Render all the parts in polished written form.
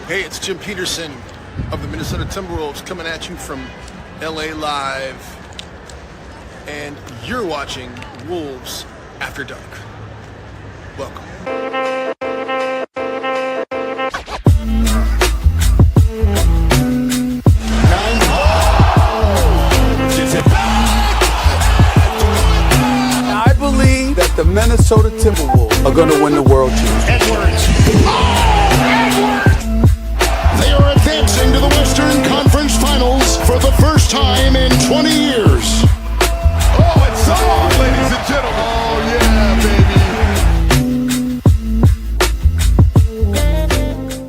Hey, it's Jim Peterson of the Minnesota Timberwolves coming at you from LA Live. And you're watching Wolves After Dark. Welcome. I believe that the Minnesota Timberwolves are going to win the World Championship. Edwards. They are advancing to the Western Conference Finals for the first time in 20 years. Oh, it's on, ladies and gentlemen. Oh, yeah,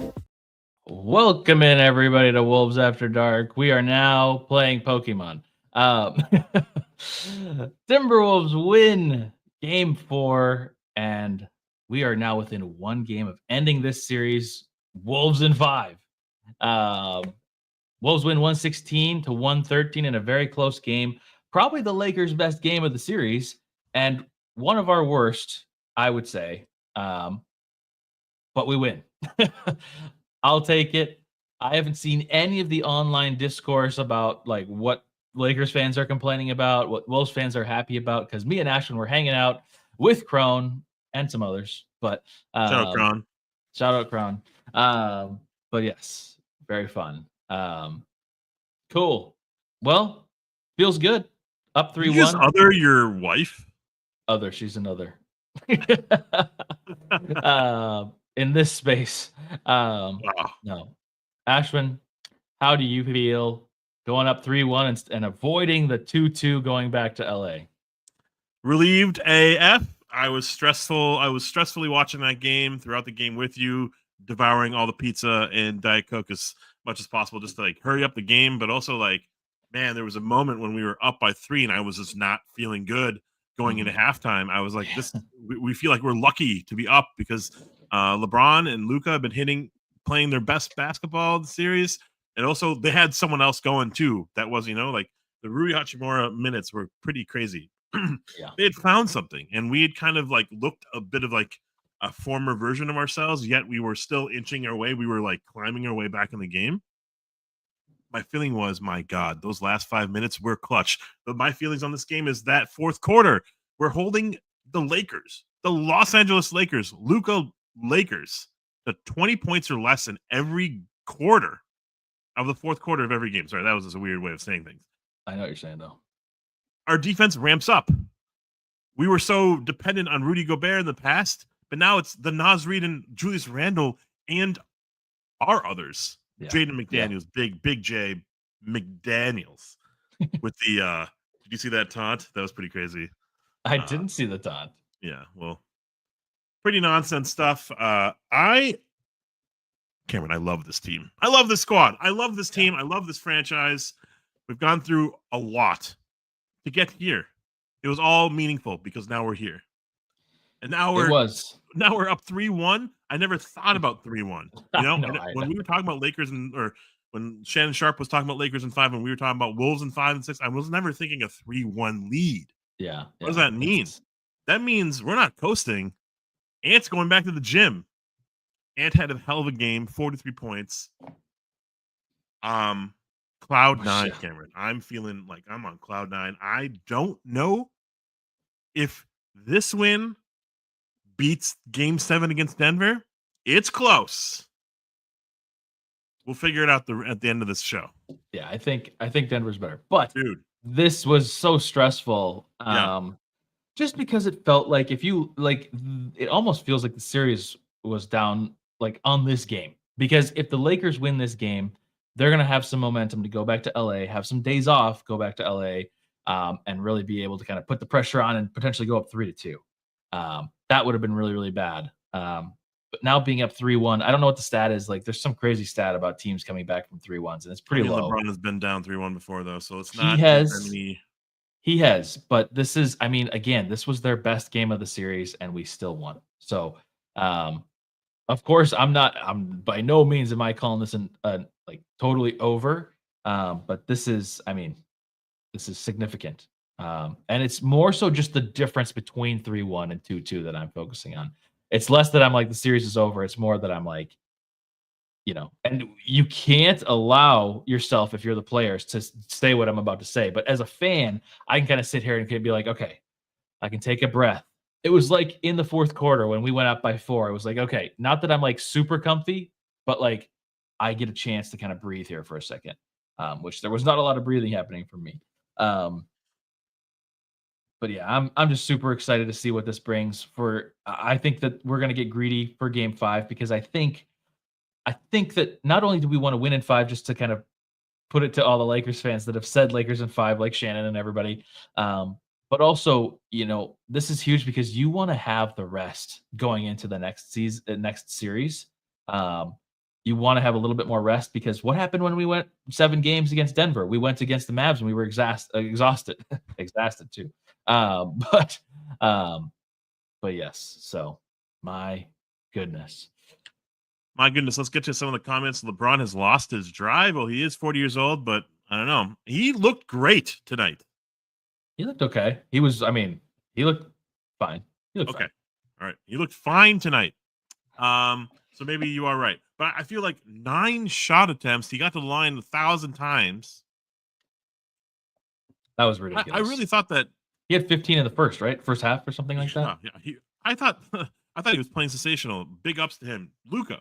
baby. Welcome in, everybody, to Wolves After Dark. We are now playing Pokemon. Timberwolves win Game 4, and we are now within one game of ending this series. Wolves in 5. Wolves win 116-113 in a very close game. Probably the Lakers' best game of the series, and one of our worst, I would say. But we win. I'll take it. I haven't seen any of the online discourse about like what Lakers fans are complaining about, what Wolves fans are happy about, because me and Ashwin were hanging out with Crone and some others. But Shout out Crone. Shout out Crone. But yes, very fun. Cool. Well, feels good. Up 3-1. You just other your wife? Other, she's another. In this space. Wow. No. Ashwin, how do you feel going up 3-1 and avoiding the 2-2 going back to LA? Relieved AF. I was stressful. I was stressfully watching that game throughout the game with you, devouring all the pizza and Diet Coke as much as possible just to like hurry up the game. But also like, man, there was a moment when we were up by 3 and I was just not feeling good going into halftime. I was like, we feel like we're lucky to be up because LeBron and Luka have been playing their best basketball of the series. And also they had someone else going too. That was, like the Rui Hachimura minutes were pretty crazy. Yeah. They had found something and we had kind of like looked a bit of like a former version of ourselves, yet we were still inching our way. We were like climbing our way back in the game. My feeling was, my God, those last 5 minutes were clutch. But my feelings on this game is that fourth quarter, we're holding the Lakers, the Los Angeles Lakers, Luka Lakers, to 20 points or less in every quarter of the fourth quarter of every game. Sorry, that was just a weird way of saying things. I know what you're saying, though. Our defense ramps up. We were so dependent on Rudy Gobert in the past, but now it's the Naz Reid and Julius Randle and our others. Yeah. Jaden McDaniels, Big J McDaniels with the did you see that taunt? That was pretty crazy. I didn't see the taunt. Yeah, well, pretty nonsense stuff. Cameron, I love this team. I love this squad. I love this team. I love this franchise. We've gone through a lot to get here. It was all meaningful because now we're here. And now we're up 3-1. I never thought about 3-1. When we were talking about Lakers or when Shannon Sharp was talking about Lakers in 5, and we were talking about Wolves in 5 and 6, I was never thinking a 3-1 lead. Yeah. What does that mean? That means we're not coasting. Ant's going back to the gym. Ant had a hell of a game, 43 points. Cloud 9, Cameron. I'm feeling like I'm on cloud 9. I don't know if this win beats Game 7 against Denver. It's close. We'll figure it out at the end of this show. Yeah, I think Denver's better. But dude, this was so stressful. Just because it felt like it almost feels like the series was down like on this game. Because if the Lakers win this game, they're gonna have some momentum to go back to LA, have some days off, go back to LA, and really be able to kind of put the pressure on and potentially go up 3-2. That would have been really, really bad. But now being up 3-1, I don't know what the stat is. Like, there's some crazy stat about teams coming back from 3-1s, and it's pretty low. LeBron has been down 3-1 before, though, so it's not. He has, but this is, again, this was their best game of the series, and we still won. So, of course, I'm by no means am I calling this like totally over. But this is significant. And it's more so just the difference between 3-1 and 2-2 that I'm focusing on. It's less that I'm like the series is over. It's more that I'm like, and you can't allow yourself, if you're the players, to say what I'm about to say. But as a fan, I can kind of sit here and be like, okay, I can take a breath. It was like in the fourth quarter when we went up by 4. It was like, okay, not that I'm like super comfy, but like I get a chance to kind of breathe here for a second, which there was not a lot of breathing happening for me. But yeah, I'm just super excited to see what this brings. I think that we're gonna get greedy for Game 5 because I think that not only do we want to win in 5, just to kind of put it to all the Lakers fans that have said Lakers in 5, like Shannon and everybody. But also, this is huge because you want to have the rest going into the next series. You want to have a little bit more rest because what happened when we went 7 games against Denver? We went against the Mavs and we were exhausted, exhausted too. Um, but um, but yes. So my goodness. My goodness, let's get to some of the comments. LeBron has lost his drive. Well, he is 40 years old, but I don't know. He looked great tonight. He looked okay. He looked fine. He looked okay. fine. All right. He looked fine tonight. So maybe you are right. But I feel like 9 shot attempts. He got to the line 1,000 times. That was ridiculous. I really thought that he had 15 in the first, right? First half or something like that. Yeah. I thought he was playing sensational. Big ups to him. Luka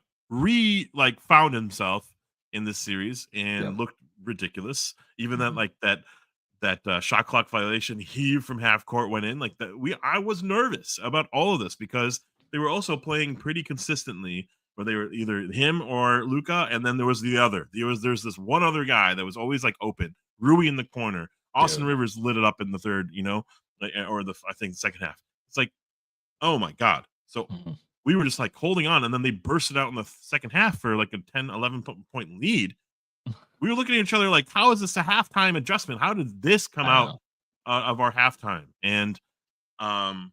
found himself in this series and looked ridiculous. Even that shot clock violation heave from half court went in like that. I was nervous about all of this because they were also playing pretty consistently where they were either him or Luka, and then there was there's this one other guy that was always like open, Rui in the corner. Austin Rivers lit it up in the third, or I think the second half. It's like, oh my God. So we were just like holding on, and then they bursted out in the second half for like a 10, 11 point lead. We were looking at each other like, how is this a halftime adjustment? How did this come out of our halftime? And I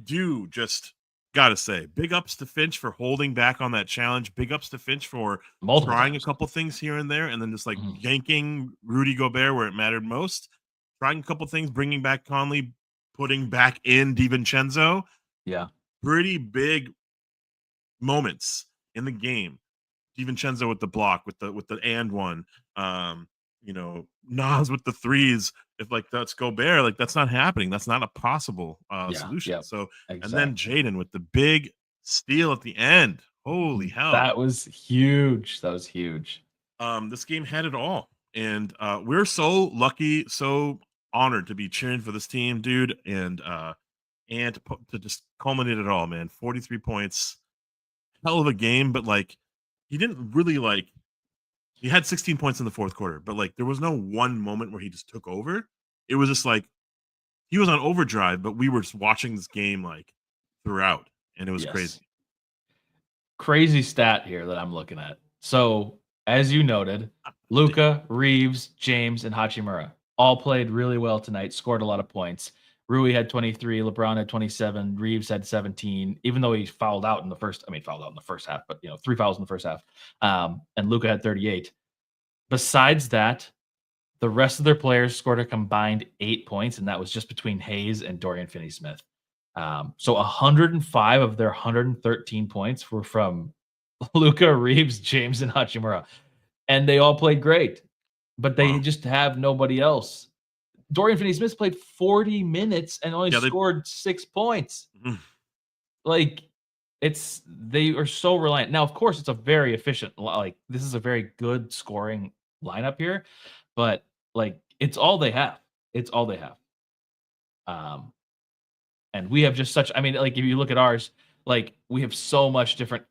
do just gotta say, big ups to Finch for holding back on that challenge. Big ups to Finch for trying a couple things here and there, and then just like yanking Rudy Gobert where it mattered most. Trying a couple things, bringing back Conley, putting back in DiVincenzo. Yeah. Pretty big moments in the game. DiVincenzo with the block, with the and one. Nas with the threes. If like that's Gobert, like that's not happening. That's not a possible solution. Yep, so exactly. And then Jaden with the big steal at the end. Holy hell. That was huge. This game had it all. And we're so lucky, so honored to be cheering for this team, dude. And to just culminate it all, man. 43 points. Hell of a game, but like he didn't really he had 16 points in the fourth quarter, but like there was no one moment where he just took over. It was just like he was on overdrive, but we were just watching this game like throughout, and it was crazy. Crazy stat here that I'm looking at. So as you noted, Luka, Reeves, James, and Hachimura all played really well tonight, scored a lot of points. Rui had 23, LeBron had 27, Reeves had 17, even though he fouled out in the first half, but 3 fouls in the first half. And Luka had 38. Besides that, the rest of their players scored a combined 8 points, and that was just between Hayes and Dorian Finney-Smith. So 105 of their 113 points were from Luka, Reeves, James, and Hachimura. And they all played great, but they just have nobody else. Dorian Finney-Smith played 40 minutes and only scored 6 points. Like, they are so reliant. Now, of course, it's a very efficient, this is a very good scoring lineup here, but it's all they have. It's all they have. And we have just such, if you look at ours, we have so much different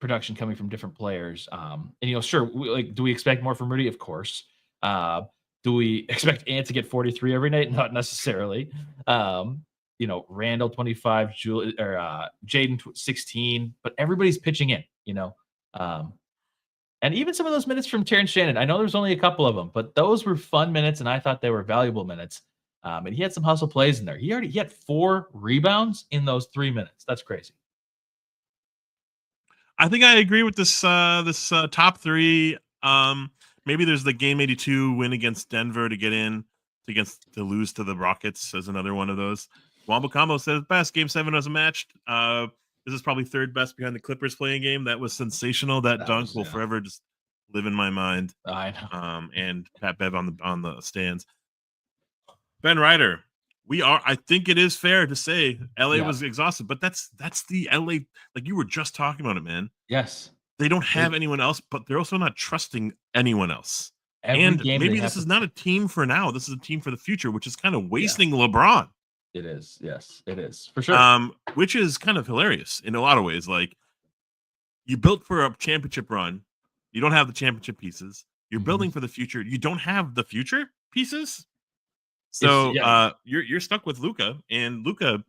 production coming from different players. And sure, do we expect more from Rudy? Of course. Do we expect Ant to get 43 every night? Not necessarily. Randle 25, Julius or Jaden 16, but everybody's pitching in. And even some of those minutes from Terrence Shannon. I know there's only a couple of them, but those were fun minutes, and I thought they were valuable minutes. And he had some hustle plays in there. He had 4 rebounds in those 3 minutes. That's crazy. I think I agree with this top 3. Maybe there's the game 82 win against Denver to get in to lose to the Rockets as another one of those. Wamba Combo says best game 7 was matched. This is probably third best behind the Clippers playing game. That was sensational. That dunk will forever just live in my mind. I know. And Pat Bev on the stands. Ben Ryder, I think it is fair to say LA was exhausted, but that's the LA, like you were just talking about it, man. Yes. They don't have anyone else, but they're also not trusting anyone else. Maybe this is not a team for now. This is a team for the future, which is kind of wasting LeBron. It is. Yes, it is. For sure. Which is kind of hilarious in a lot of ways. Like, you built for a championship run. You don't have the championship pieces. You're building for the future. You don't have the future pieces. So you're stuck with Luka, and Luka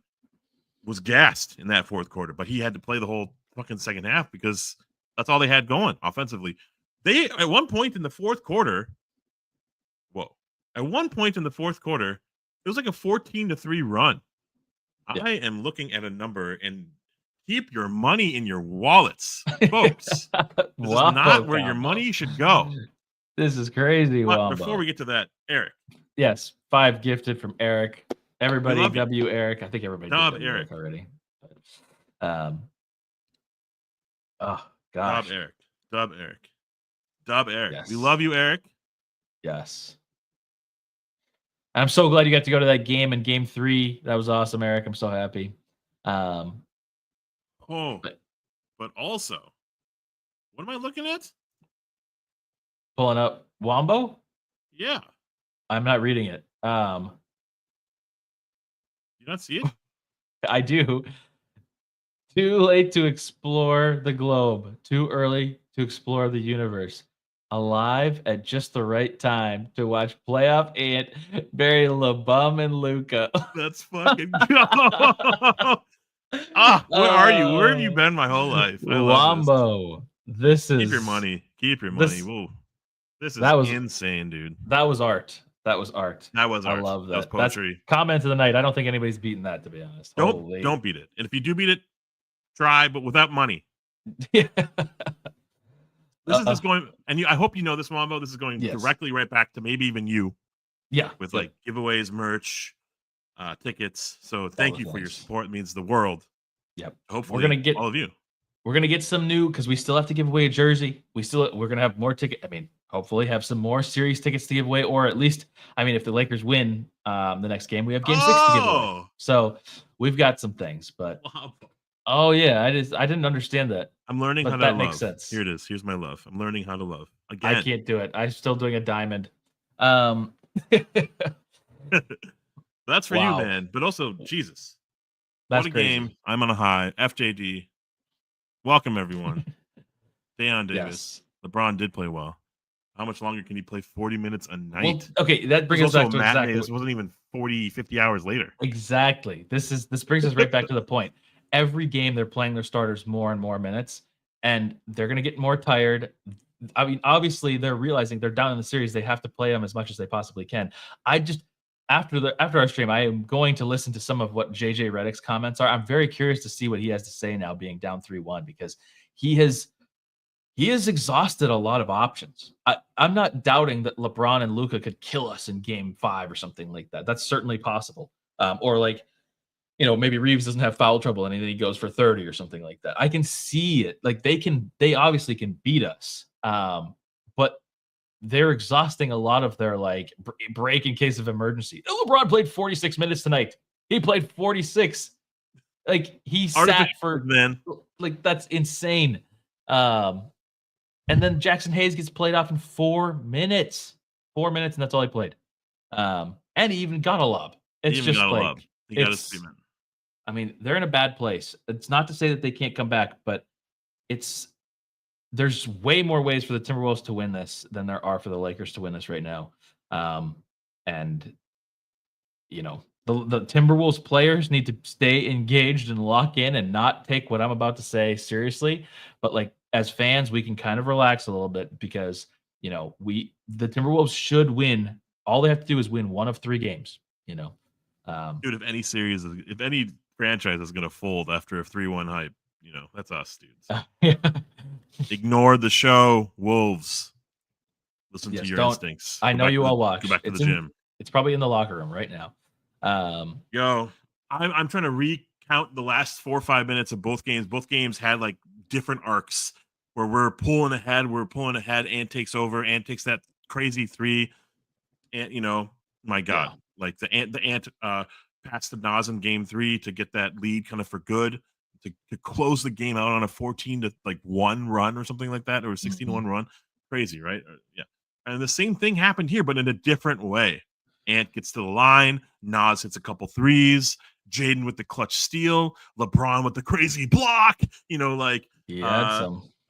was gassed in that fourth quarter, but he had to play the whole fucking second half because that's all they had going offensively. They at one point in the fourth quarter, it was like a 14-3 run. Yeah. I am looking at a number, and keep your money in your wallets, folks. This is not where your money should go. This is crazy. But before we get to that, Eric. Yes, 5 gifted from Eric. Everybody, W Eric. I think everybody did Eric already. Oh gosh. Dub Eric. Yes. We love you, Eric. Yes. I'm so glad you got to go to that game in game 3. That was awesome, Eric. I'm so happy. But also, what am I looking at? Pulling up Wombo? Yeah. I'm not reading it. You not see it? I do. Too late to explore the globe. Too early to explore the universe. Alive at just the right time to watch playoff Ant bury LeBum and Luka. Let's fucking go. Where are you? Where have you been my whole life? Wombo. This is keep your money. Whoa. This is insane, dude. That was art. I love that. That was poetry. That's comment of the night. I don't think anybody's beaten that, to be honest. Don't beat it. And if you do beat it, try, but without money. Yeah. This is just going, and I hope you know this, Wombo. This is going directly right back to maybe even you. Yeah. With like giveaways, merch, tickets. So thank you for your support. It means the world. Yep. Hopefully, we're gonna get all of you. We're gonna get some new because we still have to give away a jersey. We're gonna have more tickets. I mean, hopefully have some more series tickets to give away, or at least, I mean, if the Lakers win the next game, we have game 6 to give away. So we've got some things, but oh yeah, I didn't understand that. I'm learning how to that love. Makes sense. Here it is. Here's my love. I'm learning how to love. Again. I can't do it. I'm still doing a diamond. That's for you, man. But also, Jesus. That's what a crazy. game. I'm on a high. FJD. Welcome, everyone. Deion Davis. Yes. LeBron did play well. How much longer can he play? 40 minutes a night? Well, okay, that brings us back to exactly. This wasn't even 40, 50 hours later. Exactly. This brings us right back to the point. Every game they're playing their starters more and more minutes, and they're going to get more tired. I mean, obviously they're realizing they're down in the series. They have to play them as much as they possibly can. After our stream, I am going to listen to some of what JJ Redick's comments are. I'm very curious to see what he has to say now, being down 3-1, because he has exhausted a lot of options. I'm not doubting that LeBron and Luka could kill us in game 5 or something like that. That's certainly possible. Or like, maybe Reeves doesn't have foul trouble and then he goes for 30 or something like that. I can see it. Like they obviously can beat us. But they're exhausting a lot of their like break in case of emergency. LeBron played 46 minutes tonight. He played 46. Like he sat for like that's insane. And then Jackson Hayes gets played off in 4 minutes. 4 minutes, and that's all he played. And he even got a lob. It's just like he got a statement. I mean, they're in a bad place. It's not to say that they can't come back, but there's way more ways for the Timberwolves to win this than there are for the Lakers to win this right now. And the Timberwolves players need to stay engaged and lock in and not take what I'm about to say seriously. But like as fans, we can kind of relax a little bit because the Timberwolves should win. All they have to do is win 1 of 3 games. Dude, if any franchise is going to fold after a 3-1 hype, that's us, dudes. Ignore the show, Wolves. Listen to your instincts. I know you all watch. Go back to the gym. It's probably in the locker room right now. I'm trying to count the last 4 or 5 minutes of both games had like different arcs where we're pulling ahead, and takes over, and takes that crazy three, and my God, like the ant passed to Nas in game 3 to get that lead kind of for good to close the game out on a 14-1 run or something like that, or a 16-1 run. Crazy, right? Yeah. And the same thing happened here, but in a different way. Ant gets to the line, Nas hits a couple threes, Jaden with the clutch steal, LeBron with the crazy block,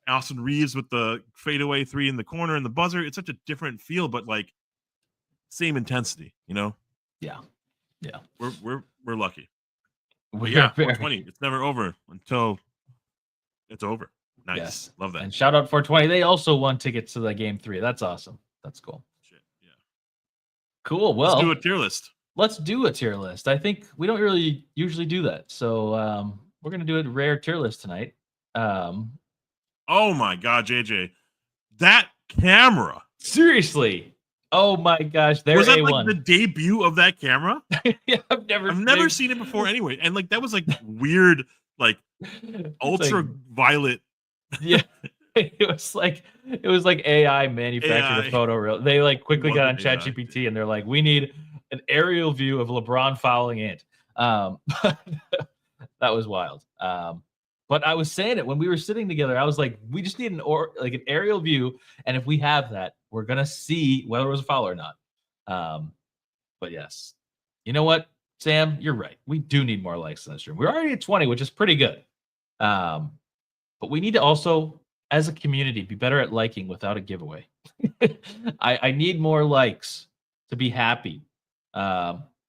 Austin Reeves with the fadeaway 3 in the corner and the buzzer. It's such a different feel, but like same intensity, Yeah. We're lucky. But yeah, 420. It's never over until it's over. Nice. Yes. Love that. And shout out 420. They also won tickets to the game 3. That's awesome. That's cool. Shit. Yeah. Cool. Well, let's do a tier list. Let's do a tier list. I think we don't really usually do that. So we're going to do a rare tier list tonight. Oh my God, JJ. That camera. Seriously. Oh my gosh. Was that like the debut of that camera? Yeah, I've never seen it before anyway. And like that was like weird, like ultraviolet. Yeah. It was like AI manufactured a photo reel. They like quickly got on ChatGPT and they're like, we need an aerial view of LeBron fouling Ant. That was wild. But I was saying it when we were sitting together. I was like, we just need an aerial view, and if we have that, we're gonna see whether it was a foul or not. But yes, you know what, Sam, you're right. We do need more likes in this room. We're already at 20, which is pretty good. But we need to also, as a community, be better at liking without a giveaway. I need more likes to be happy.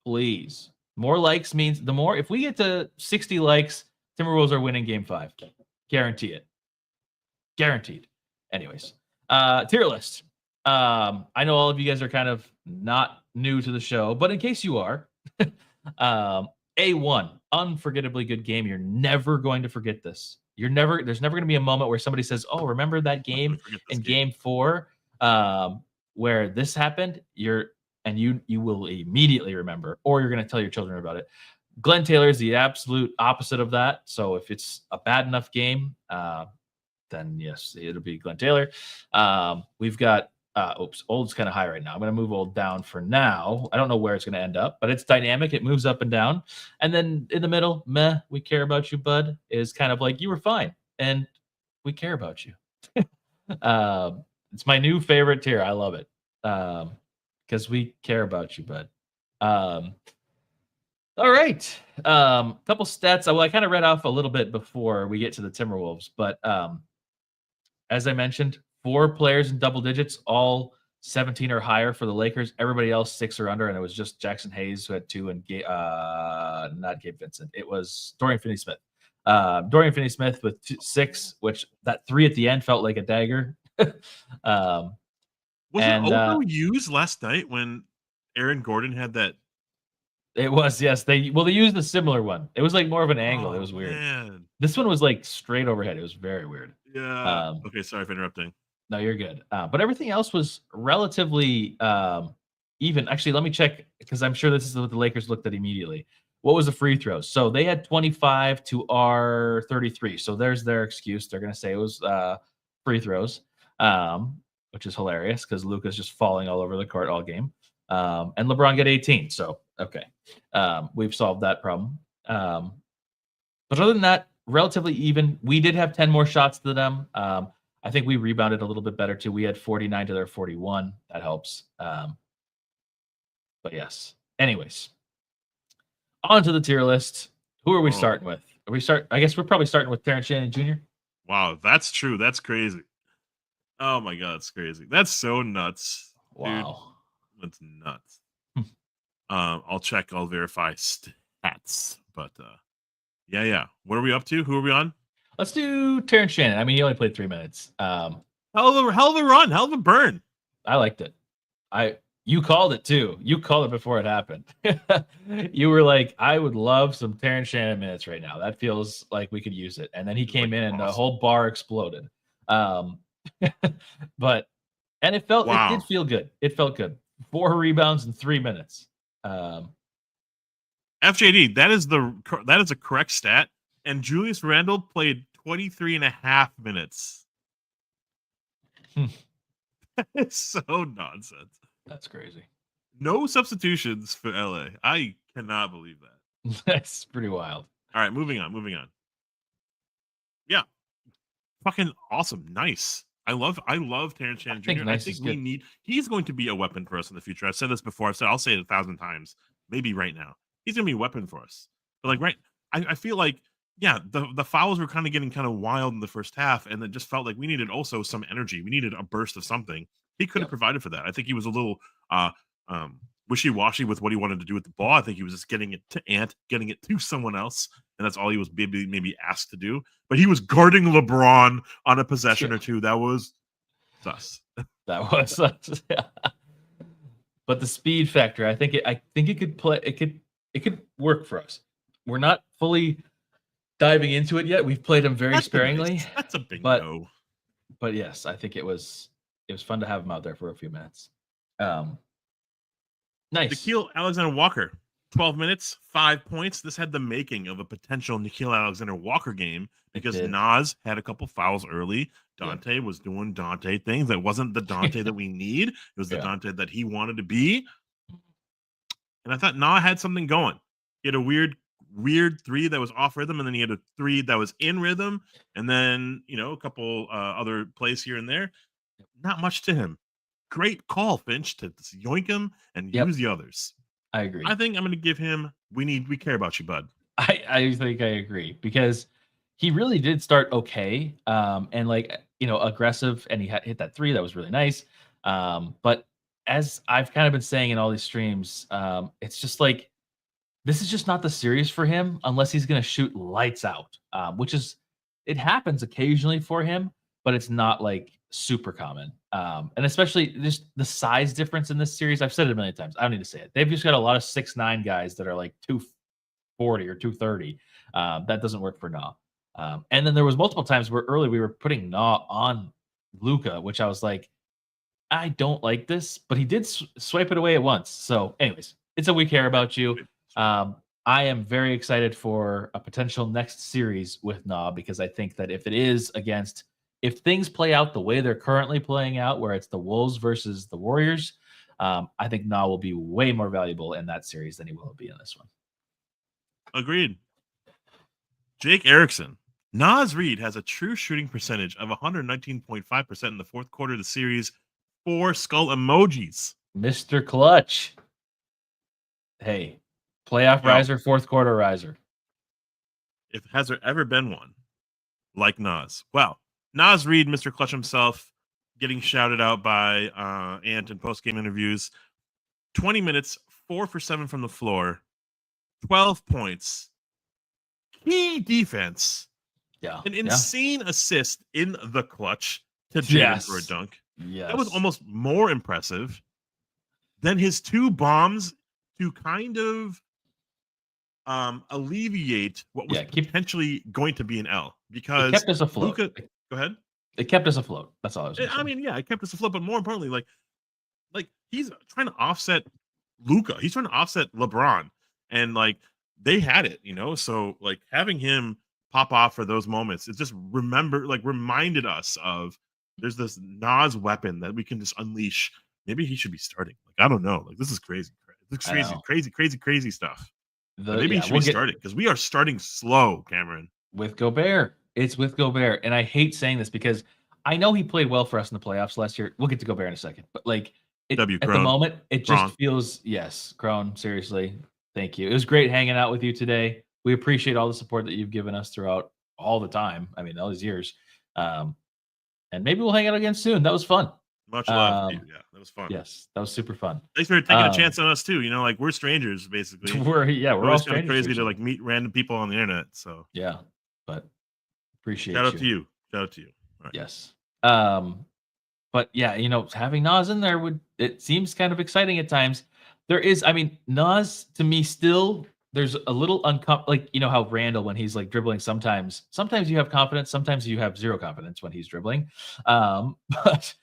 Please, more likes means the more. If we get to 60 likes, Timberwolves are winning game 5. Guarantee it. Guaranteed. Anyways, tier list. I know all of you guys are kind of not new to the show, but in case you are, A1, unforgettably good game. You're never going to forget this. There's never going to be a moment where somebody says, oh, remember that game in game 4 where this happened? You will immediately remember, or you're going to tell your children about it. Glenn Taylor is the absolute opposite of that. So if it's a bad enough game, then yes, it'll be Glenn Taylor. We've got, old's kind of high right now. I'm going to move old down for now. I don't know where it's going to end up, but it's dynamic. It moves up and down. And then in the middle, meh, we care about you, bud, is kind of like, you were fine. And we care about you. It's my new favorite tier. I love it. Because we care about you, bud. All right. Couple stats. I kind of read off a little bit before we get to the Timberwolves, but as I mentioned, 4 players in double digits, all 17 or higher for the Lakers. Everybody else 6 or under, and it was just Jackson Hayes who had 2, and not Gabe Vincent. It was Dorian Finney-Smith. Dorian Finney-Smith with 6, which that 3 at the end felt like a dagger. Was it overused last night when Aaron Gordon had that? It was, yes. They used a similar one. It was like more of an angle. It was weird. Man. This one was like straight overhead. It was very weird. Yeah. Okay, sorry for interrupting. No, you're good. But everything else was relatively even. Actually, let me check because I'm sure this is what the Lakers looked at immediately. What was the free throws? So they had 25 to our 33. So there's their excuse. They're going to say it was free throws, which is hilarious because Luka's just falling all over the court all game. And LeBron got 18. So, okay. We've solved that problem. But other than that, relatively even. We did have 10 more shots to them. I think we rebounded a little bit better too. We had 49 to their 41. That helps. But yes. Anyways, on to the tier list. Who are we starting with? I guess we're probably starting with Terrence Shannon Jr. Wow, that's true. That's crazy. Oh my God, that's crazy. That's so nuts. Wow. Dude, that's nuts. I'll check. I'll verify stats. But yeah. What are we up to? Who are we on? Let's do Terrence Shannon. I mean, he only played 3 minutes. Hell of a run. Hell of a burn. I liked it. You called it too. You called it before it happened. You were like, I would love some Terrence Shannon minutes right now. That feels like we could use it. And then he came in and the whole bar exploded. And it did feel good. It felt good. 4 rebounds in 3 minutes. FJD, that is a correct stat. And Julius Randle played 23 and a half minutes. It's so nonsense. That's crazy. No substitutions for LA. I cannot believe that. That's pretty wild. All right, moving on. Yeah. Fucking awesome. Nice. I love Terrence Shannon Jr. I think he's going to be a weapon for us in the future. I've said this before. I'll say it 1,000 times. Maybe right now. He's gonna be a weapon for us. But I feel like, yeah, the fouls were kind of getting kind of wild in the first half, and it just felt like we needed also some energy. We needed a burst of something. He could have provided for that. I think he was a little wishy-washy with what he wanted to do with the ball. I think he was just getting it to Ant, getting it to someone else, and that's all he was maybe asked to do. But he was guarding LeBron on a possession or two. That was sus. That was sus. Yeah. But the speed factor, I think it could play. It could work for us. We're not fully diving into it yet. We've played him very sparingly. That's a big no. But yes, I think it was fun to have him out there for a few minutes. Nice. Nickeil Alexander-Walker, 12 minutes, 5 points. This had the making of a potential Nickeil Alexander-Walker game because Nas had a couple fouls early. Dante was doing Dante things. That wasn't the Dante that we need. It was the Dante that he wanted to be. And I thought Nas had something going. He had a weird three that was off rhythm, and then he had a three that was in rhythm, and then a couple other plays here and there. Not much to him. Great call, Finch, to yoink him and use the others. I agree. I think I'm going to give him. We care about you, bud. I think I agree because he really did start okay, and aggressive, and he hit that three that was really nice. But as I've kind of been saying in all these streams, it's just like this is just not the series for him unless he's going to shoot lights out, which is it happens occasionally for him, but it's not like super common. And especially just the size difference in this series. I've said it a million times. I don't need to say it. They've just got a lot of 6'9" guys that are like 240 or 230. That doesn't work for Na. And then there was multiple times where early we were putting Na on Luka, which I was like, I don't like this, but he did swipe it away at once. So anyways, it's a we care about you. I am very excited for a potential next series with Na because I think that if things play out the way they're currently playing out, where it's the Wolves versus the Warriors, I think Na will be way more valuable in that series than he will be in this one. Agreed. Jake Erickson. Naz Reid has a true shooting percentage of 119.5% in the fourth quarter of the series. 4 skull emojis. Mr. Clutch. Hey, playoff riser, fourth quarter riser. Has there ever been one like Naz? Well, Naz Reid, Mr. Clutch himself, getting shouted out by Ant in post-game interviews. 20 minutes, 4 for 7 from the floor, 12 points, key defense, an insane assist in the clutch to Jaden for a dunk. Yes. That was almost more impressive than his 2 bombs to kind of alleviate what was potentially going to be an L. Because it kept us afloat. Luka, go ahead. It kept us afloat. That's all I was saying. I mean, it kept us afloat, but more importantly, like he's trying to offset Luka. He's trying to offset LeBron. And they had it, so having him pop off for those moments, it just reminded us of there's this Nas weapon that we can just unleash. Maybe he should be starting. I don't know. This is crazy. This is crazy stuff. Maybe he should be starting because we are starting slow, Cameron. With Gobert. It's with Gobert. And I hate saying this because I know he played well for us in the playoffs last year. We'll get to Gobert in a second. But at the moment, it just feels, Crone, seriously. Thank you. It was great hanging out with you today. We appreciate all the support that you've given us throughout all the time. I mean, all these years. And maybe we'll hang out again soon. That was fun. Much love. Yeah, that was fun. Yes, that was super fun. Thanks for taking a chance on us too. We're strangers basically. We're all kind of crazy to meet random people on the internet. So yeah, but appreciate Shout out to you. All right. Yes. But yeah, having Nas in there it seems kind of exciting at times. There is, Nas to me still, there's a little uncomfortable, how Randle, when he's dribbling, sometimes you have confidence, sometimes you have zero confidence when he's dribbling. But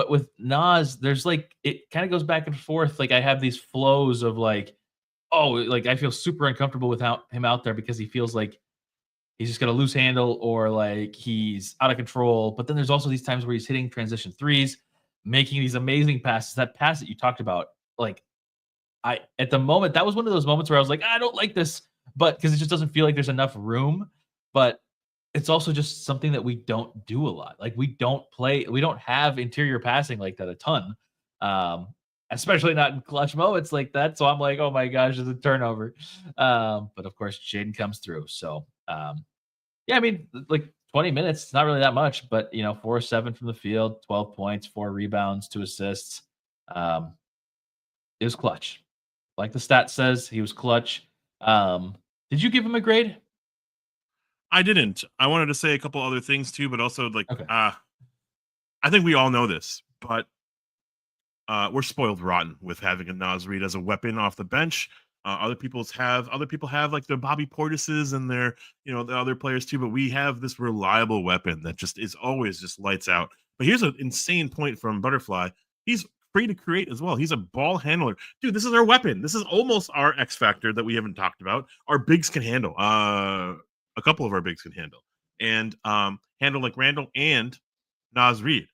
with Nas, there's it kind of goes back and forth. I have these flows of like I feel super uncomfortable without him out there because he feels like he's just gonna lose handle or like he's out of control. But then there's also these times where he's hitting transition threes, making these amazing passes. That pass that you talked about, like at the moment, that was one of those moments where I was like, I don't like this, but because it just doesn't feel like there's enough room. But it's also just something that we don't do a lot. Like we don't have interior passing like that a ton. Um, Especially not in clutch moments like that. So I'm like, oh my gosh, it's a turnover. But of course, Jaden comes through. So yeah, I mean, like 20 minutes, it's not really that much, but 4-7 from the field, 12 points, 4 rebounds, 2 assists. It was clutch. Like the stat says, he was clutch. Did you give him a grade? I didn't. I wanted to say a couple other things too, but also like Okay. I think we all know this, but we're spoiled rotten with having a Naz Reid as a weapon off the bench. Other people have like their Bobby Portises and their the other players too, but we have this reliable weapon that just is always just lights out. But here's an insane point from Butterfly. He's free to create as well. He's a ball handler, dude. This is our weapon. This is almost our X factor that we haven't talked about. Our bigs can handle. A couple of our bigs can handle and handle like Randle and Naz Reid.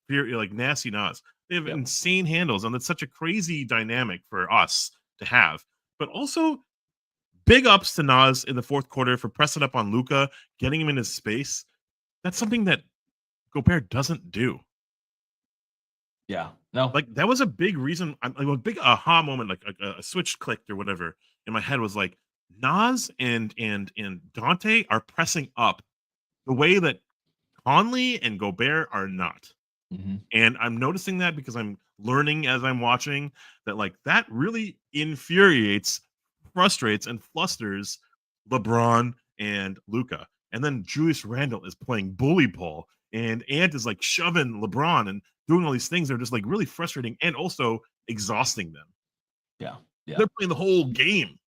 Like nasty Naz. They have insane handles, and it's such a crazy dynamic for us to have. But also, big ups to Naz in the fourth quarter for pressing up on Luka, getting him in his space. That's something that Gobert doesn't do. Yeah, no, Like that was a big reason. Like a big aha moment, like a switch clicked or whatever in my head was like Naz and Dante are pressing up the way that Conley and Gobert are not. Mm-hmm. And I'm noticing that because I'm learning as I'm watching that like that really infuriates, frustrates, and flusters LeBron and Luka. And then Julius Randle is playing bully ball, and Ant is like shoving LeBron and doing all these things. They're just like really frustrating and also exhausting them. Yeah. They're playing the whole game,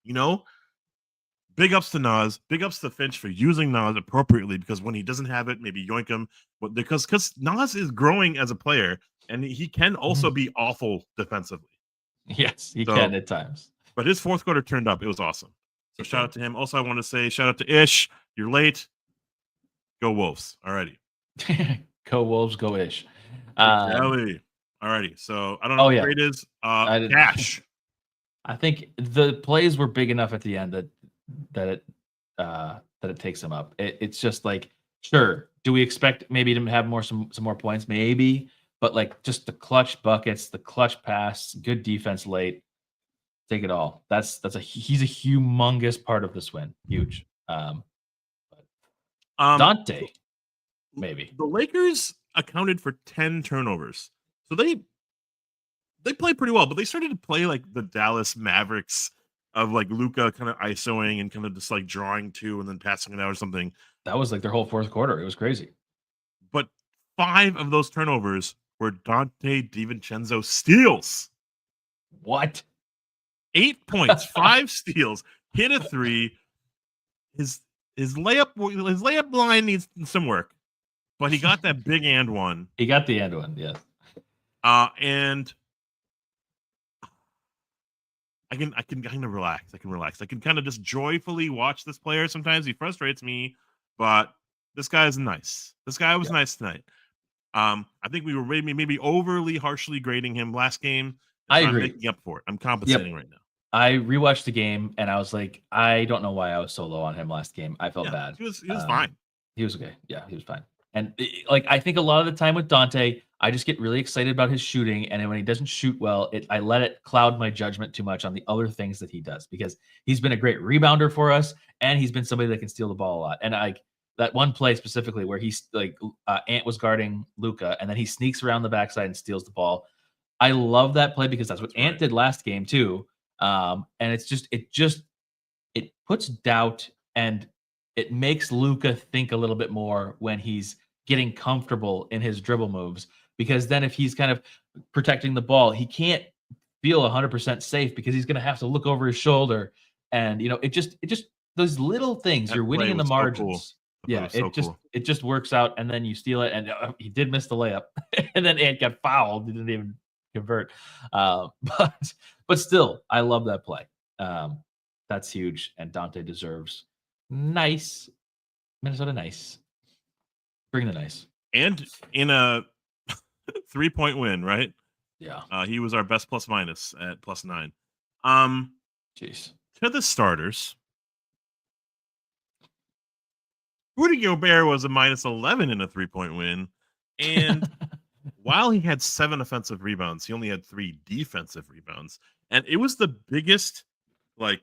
Big ups to Naz. Big ups to Finch for using Naz appropriately because when he doesn't have it, maybe yoink him. But because Naz is growing as a player and he can also be awful defensively. Yes, he can at times. But his fourth quarter turned up. It was awesome. So shout out to him. Also, I want to say shout out to Ish. You're late. Go Wolves. Alrighty. Go Wolves. Go Ish. Alrighty. So I don't know what the grade is. Cash. I think the plays were big enough at the end that it takes him up. It's just like, sure, do we expect maybe to have some more points? Maybe, but like just the clutch buckets, the clutch pass, good defense late, take it all. He's a humongous part of this win. Huge. Dante, maybe. The Lakers accounted for 10 turnovers. So they played pretty well, but they started to play like the Dallas Mavericks of like Luka kind of isoing and kind of just like drawing two and then passing it out or something. That was like their whole fourth quarter. It was crazy. But 5 of those turnovers were Dante DiVincenzo steals. What? 8 points, 5 steals, hit a 3. His layup line needs some work, but he got that big and one. He got the and one, yes. And I can kind of relax. I can kind of just joyfully watch this player. Sometimes he frustrates me, but this guy is nice. This guy was nice tonight. I think we were maybe overly harshly grading him last game. I agree. I'm making up for it. I'm compensating right now. I rewatched the game and I was like, I don't know why I was so low on him last game. I felt bad. He was fine. He was okay. Yeah, he was fine. And like I think a lot of the time with Dante, I just get really excited about his shooting, and then when he doesn't shoot well, I let it cloud my judgment too much on the other things that he does because he's been a great rebounder for us, and he's been somebody that can steal the ball a lot. And like that one play specifically where he's like Ant was guarding Luka, and then he sneaks around the backside and steals the ball. I love that play because that's what Ant did last game too. And it puts doubt and it makes Luka think a little bit more when he's getting comfortable in his dribble moves, because then if he's kind of protecting the ball, he can't feel 100% safe because he's going to have to look over his shoulder. And, it just those little things, That you're winning in the margins. Cool. Yeah. It just works out. And then you steal it. And he did miss the layup and then Ant got fouled. He didn't even convert. But still, I love that play. That's huge, and Dante deserves nice Minnesota nice. Bring the nice. And in a 3-point win, right? Yeah. He was our best plus minus at +9. Jeez. To the starters, Rudy Gobert was a -11 in a 3-point win, and while he had 7 offensive rebounds, he only had 3 defensive rebounds, and it was the biggest, like,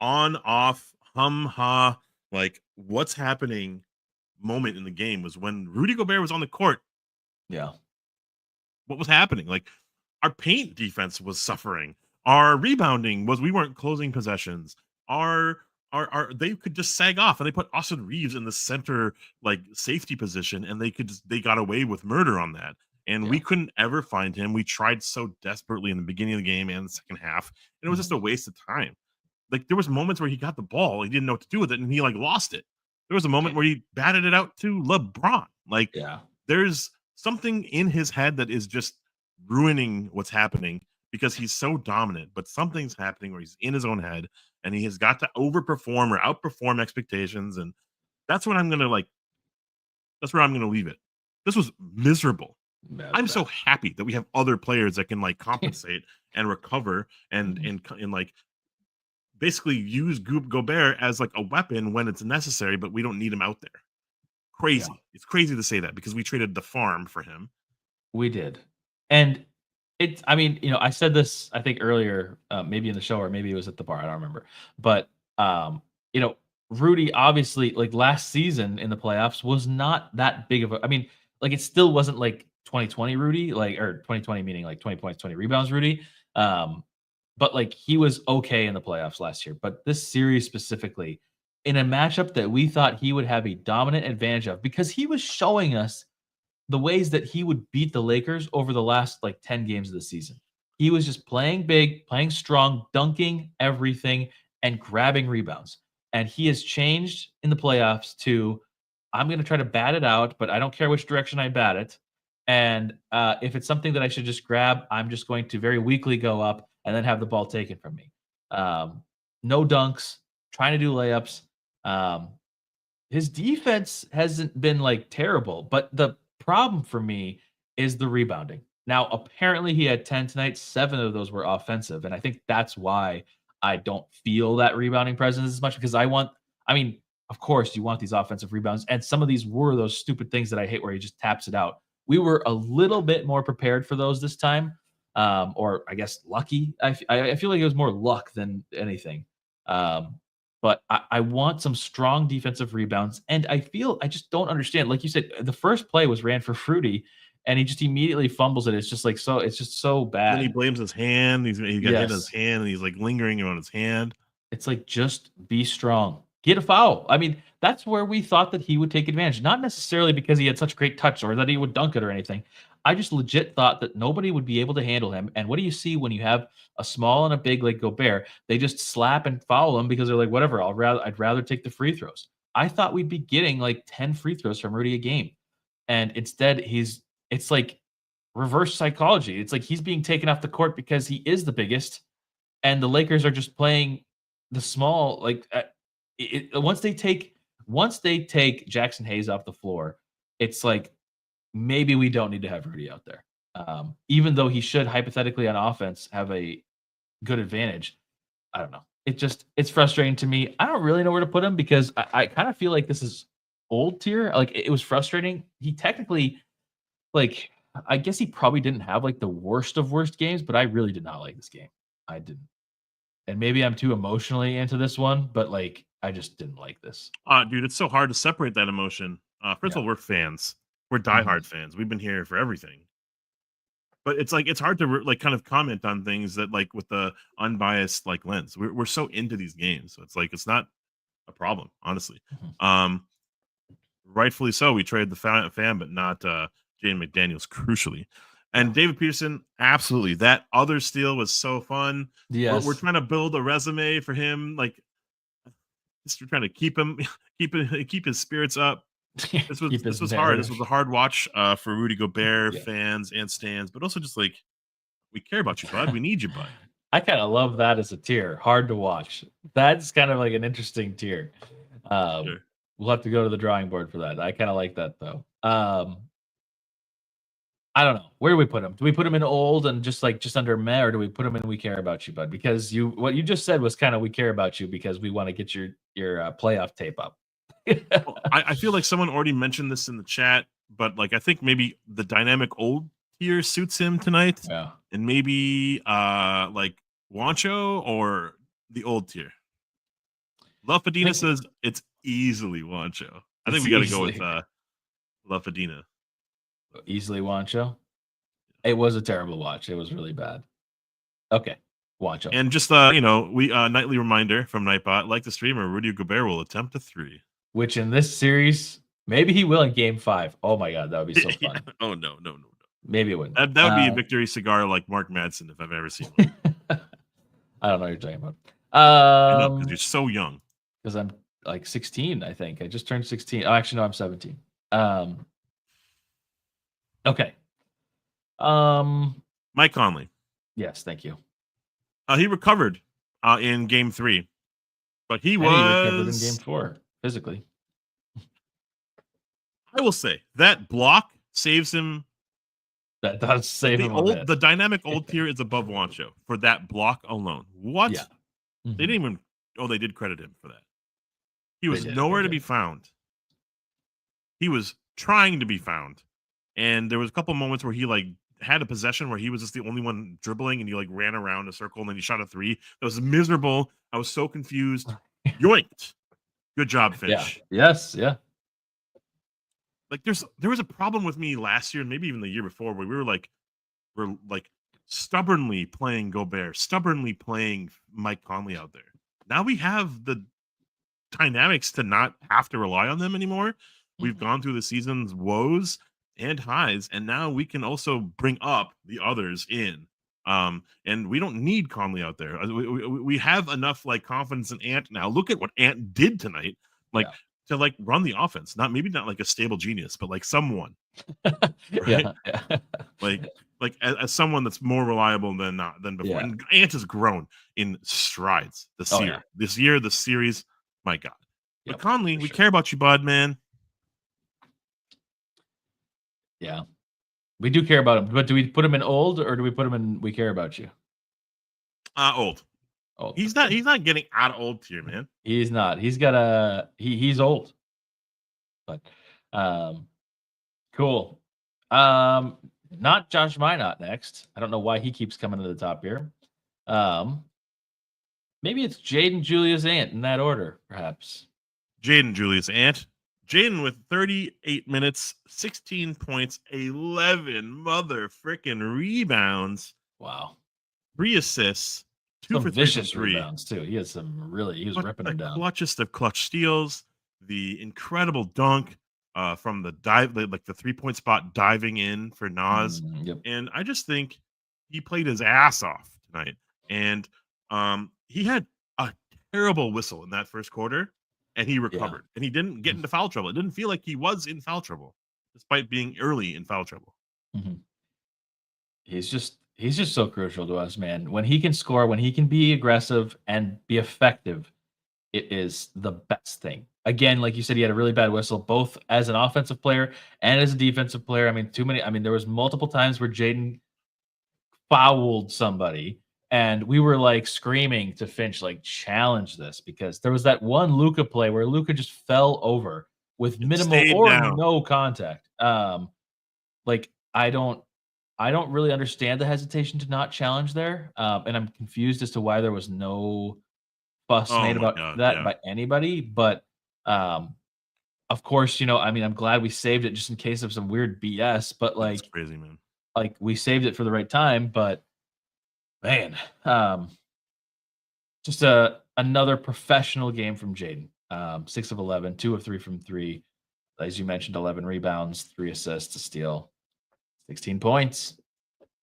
on-off, hum-ha, like, what's happening moment in the game was when Rudy Gobert was on the court. Yeah. What was happening? Like, our paint defense was suffering. Our rebounding was we weren't closing possessions. Our they could just sag off, and they put Austin Reeves in the center like safety position, and they got away with murder on that. And we couldn't ever find him. We tried so desperately in the beginning of the game and the second half, and it was just a waste of time. Like, there was moments where he got the ball, he didn't know what to do with it, and he like lost it. There was a moment where he batted it out to LeBron. Like, there's something in his head that is just ruining what's happening because he's so dominant, but something's happening where he's in his own head and he has got to overperform or outperform expectations. And that's what I'm going to that's where I'm going to leave it. This was miserable. I'm so happy that we have other players that can like compensate and recover and like basically use Gobert as like a weapon when it's necessary, but we don't need him out there. Crazy. Yeah. It's crazy to say that because we traded the farm for him. We did. And I mean, I said this, I think earlier, maybe in the show or maybe it was at the bar. I don't remember. But, Rudy obviously like last season in the playoffs was not that big of a, I mean, like it still wasn't like 2020 Rudy, like, or 2020 meaning like 20 points, 20 rebounds Rudy. But like he was okay in the playoffs last year. But this series specifically, in a matchup that we thought he would have a dominant advantage of, because he was showing us the ways that he would beat the Lakers over the last like 10 games of the season. He was just playing big, playing strong, dunking everything, and grabbing rebounds. And he has changed in the playoffs to, I'm going to try to bat it out, but I don't care which direction I bat it. And if it's something that I should just grab, I'm just going to very weakly go up and then have the ball taken from me. No dunks, trying to do layups. His defense hasn't been like terrible, but the problem for me is the rebounding. Now, apparently he had 10 tonight. 7 of those were offensive. And I think that's why I don't feel that rebounding presence as much because of course you want these offensive rebounds. And some of these were those stupid things that I hate where he just taps it out. We were a little bit more prepared for those this time. Or I guess lucky. I feel like it was more luck than anything. But I want some strong defensive rebounds. And I just don't understand. Like you said, the first play was ran for Fruity, and he just immediately fumbles it. It's just like it's just so bad. And he blames his hand. He got hit in his hand, and he's like lingering on his hand. It's like, just be strong. Get a foul. I mean, that's where we thought that he would take advantage. Not necessarily because he had such great touch or that he would dunk it or anything. I just legit thought that nobody would be able to handle him. And what do you see when you have a small and a big like Gobert? They just slap and foul him because they're like, whatever, I'd rather take the free throws. I thought we'd be getting like 10 free throws from Rudy a game. And instead it's like reverse psychology. It's like he's being taken off the court because he is the biggest. And the Lakers are just playing the small, like once they take Jackson Hayes off the floor, it's like, maybe we don't need to have Rudy out there. Even though he should hypothetically on offense have a good advantage. I don't know. It's frustrating to me. I don't really know where to put him because I kind of feel like this is old tier. Like it was frustrating. He technically, like, I guess he probably didn't have like the worst of worst games, but I really did not like this game. I didn't. And maybe I'm too emotionally into this one, but like, I just didn't like this. Dude, it's so hard to separate that emotion. First of all, we're fans. We're diehard fans. We've been here for everything. But it's like, it's hard to like kind of comment on things that like with the unbiased like lens. We're so into these games. So it's like, it's not a problem, honestly. Rightfully so. We traded the fan, but not Jaden McDaniels, crucially. And David Peterson, absolutely. That other steal was so fun. Yes. We're trying to build a resume for him. Like, just trying to keep his spirits up. This was hard. This was a hard watch for Rudy Gobert fans and stands, but also just like, we care about you, bud. We need you, bud. I kind of love that as a tier. Hard to watch. That's kind of like an interesting tier. Sure. We'll have to go to the drawing board for that. I kind of like that though. I don't know. Where do we put him? Do we put him in old and just under meh, or do we put him in we care about you, bud? Because what you just said was kind of we care about you because we want to get your playoff tape up. Well, I feel like someone already mentioned this in the chat, but like I think maybe the dynamic old tier suits him tonight, Yeah. and maybe like Wancho or the old tier. Love Fadina says it's easily Wancho. I think we got to go with Love Fadina. Easily Wancho. It was a terrible watch. It was really bad. Okay, Wancho. And just we nightly reminder from Nightbot, like the streamer, Rudy Gobert will attempt a 3. Which in this series, maybe he will in Game 5. Oh my god, that would be so fun. Oh no. Maybe it wouldn't. That would be a victory cigar like Mark Madsen if I've ever seen one. I don't know what you're talking about. I know, because you're so young. Because I'm like 16, I think. I just turned 16. Oh, actually, no, I'm 17. Okay. Mike Conley. Yes, thank you. He recovered in Game 3, but he recovered in was Game 4 physically. I will say that block saves him. That does save him a bit. The dynamic old tier is above Wancho for that block alone. What? Yeah. They didn't even. Oh, they did credit him for that. He was nowhere to be found. He was trying to be found, and there was a couple moments where he like had a possession where he was just the only one dribbling, and he like ran around a circle, and then he shot a 3. That was miserable. I was so confused. Yoinked. Good job, Finch. Yeah. Yes. Yeah. Like there was a problem with me last year, and maybe even the year before, where we're like stubbornly playing Gobert, stubbornly playing Mike Conley out there. Now we have the dynamics to not have to rely on them anymore. We've gone through the season's woes and highs, and now we can also bring up the others in. And we don't need Conley out there. We have enough like confidence in Ant now. Look at what Ant did tonight. To like run the offense, maybe not like a stable genius, but like someone, right? Yeah. like as someone that's more reliable than before. Yeah. And Ant has grown in strides this year. Yeah. This year, the series, my God. Yep, but Conley, we care about you, bud, man. Yeah, we do care about him. But do we put him in old or do we put him in we care about you? Old. He's not getting out of old tier, man. He's not. He's got he's old. But cool. Not Josh Minot next. I don't know why he keeps coming to the top here. Maybe it's Jaden, Julius, Ant in that order, perhaps. Jaden, Julius, Ant. Jaden with 38 minutes, 16 points, 11 mother freaking rebounds. Wow. 3 assists. 2 some for vicious 3 rebounds too. He was ripping them down. Clutchest of clutch steals, the incredible dunk from the dive, like the 3-point spot diving in for Nas. Yep. And I just think he played his ass off tonight. And he had a terrible whistle in that first quarter, and he recovered. And he didn't get into foul trouble. It didn't feel like he was in foul trouble, despite being early in foul trouble. Mm-hmm. He's just so crucial to us, man. When he can score, when he can be aggressive and be effective, it is the best thing. Again, like you said, he had a really bad whistle, both as an offensive player and as a defensive player. There was multiple times where Jaden fouled somebody, and we were like screaming to Finch, like, challenge this, because there was that one Luka play where Luka just fell over with minimal or no contact. I don't really understand the hesitation to not challenge there. And I'm confused as to why there was no fuss made about that by anybody. But of course, I'm glad we saved it just in case of some weird BS. But like, that's crazy, man. Like, we saved it for the right time. But man, just another professional game from Jaden. 6 of 11, 2 of 3 from 3. As you mentioned, 11 rebounds, 3 assists, a steal. 16 points.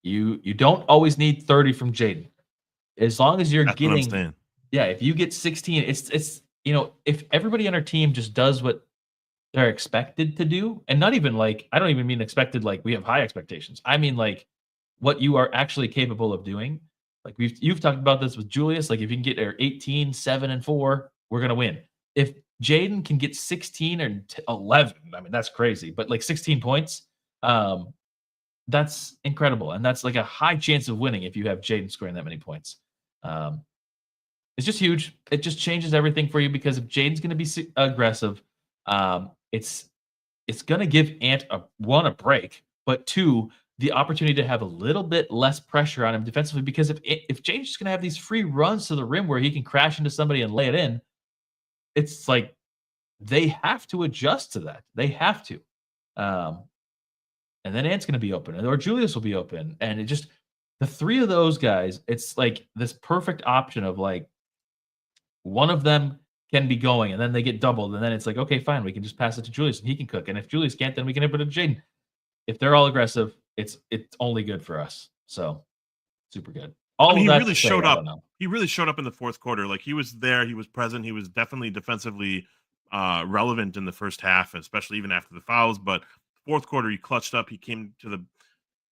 You don't always need 30 from Jaden. As long as you're getting, if you get 16, it's if everybody on our team just does what they're expected to do, and not even like, I don't even mean expected like we have high expectations. I mean like what you are actually capable of doing. Like you've talked about this with Julius. Like if you can get 18, 7, and 4, we're gonna win. If Jaden can get 16 or 11, I mean that's crazy. But like 16 points, that's incredible, and that's like a high chance of winning if you have Jaden scoring that many points. It's just huge. It just changes everything for you because if Jaden's going to be aggressive, it's going to give Ant a break, but two, the opportunity to have a little bit less pressure on him defensively. Because if Jaden's just going to have these free runs to the rim where he can crash into somebody and lay it in, it's like they have to adjust to that. They have to. And then Ant's going to be open, or Julius will be open, and it just the three of those guys. It's like this perfect option of like one of them can be going, and then they get doubled, and then it's like okay, fine, we can just pass it to Julius, and he can cook. And if Julius can't, then we can put it to Jaden. If they're all aggressive, it's only good for us. So super good. He really showed up. He really showed up in the fourth quarter. Like he was there, he was present, he was definitely defensively relevant in the first half, especially even after the fouls. But fourth quarter, he clutched up. He came to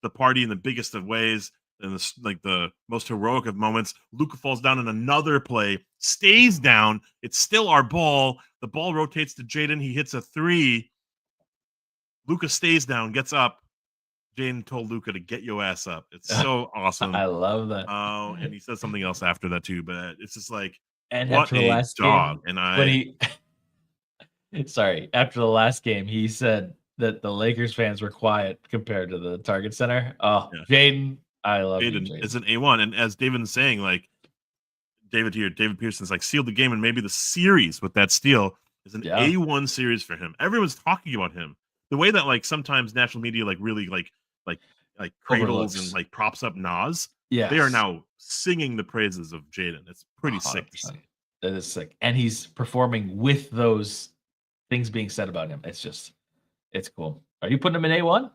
the party in the biggest of ways, in the most heroic of moments. Luka falls down in another play, stays down. It's still our ball. The ball rotates to Jaden. He hits a three. Luka stays down, gets up. Jaden told Luka to get your ass up. It's so awesome. I love that. Oh, and he says something else after that too. But it's just like, and what after the last dog. game, And after the last game, he said that the Lakers fans were quiet compared to the Target Center. Oh, yeah. Jaden, I love Jaden. It's an A1. And as David's saying, like David Pearson's like sealed the game, and maybe the series with that steal is an A1 series for him. Everyone's talking about him. The way that like sometimes national media like really like cradles and like props up Nas. Yeah, they are now singing the praises of Jaden. It's pretty 100%. Sick to see. That is sick. And he's performing with those things being said about him. It's cool. Are you putting him in A1?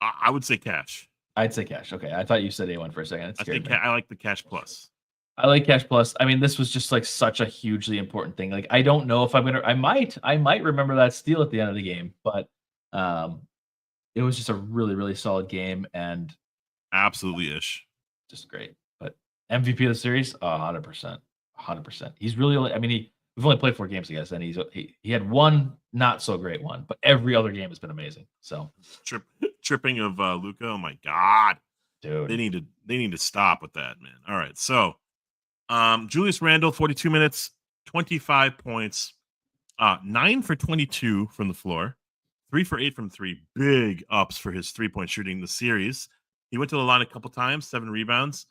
I would say Cash. I'd say Cash. Okay. I thought you said A1 for a second. I like the Cash Plus. I like Cash Plus. I mean, this was just like such a hugely important thing. Like, I don't know if I might remember that steal at the end of the game, but it was just a really, really solid game and absolutely ish. Just great. But MVP of the series, 100%. 100%. He's really only, I mean, we've only played 4 games together, and he had one not so great one, but every other game has been amazing. So tripping of Luka, oh my god, dude, they need to stop with that, man. All right, so Julius Randle, 42 minutes, 25 points, 9 for 22 from the floor, 3 for 8 from 3. Big ups for his 3-point shooting the series. He went to the line a couple times, 7 rebounds.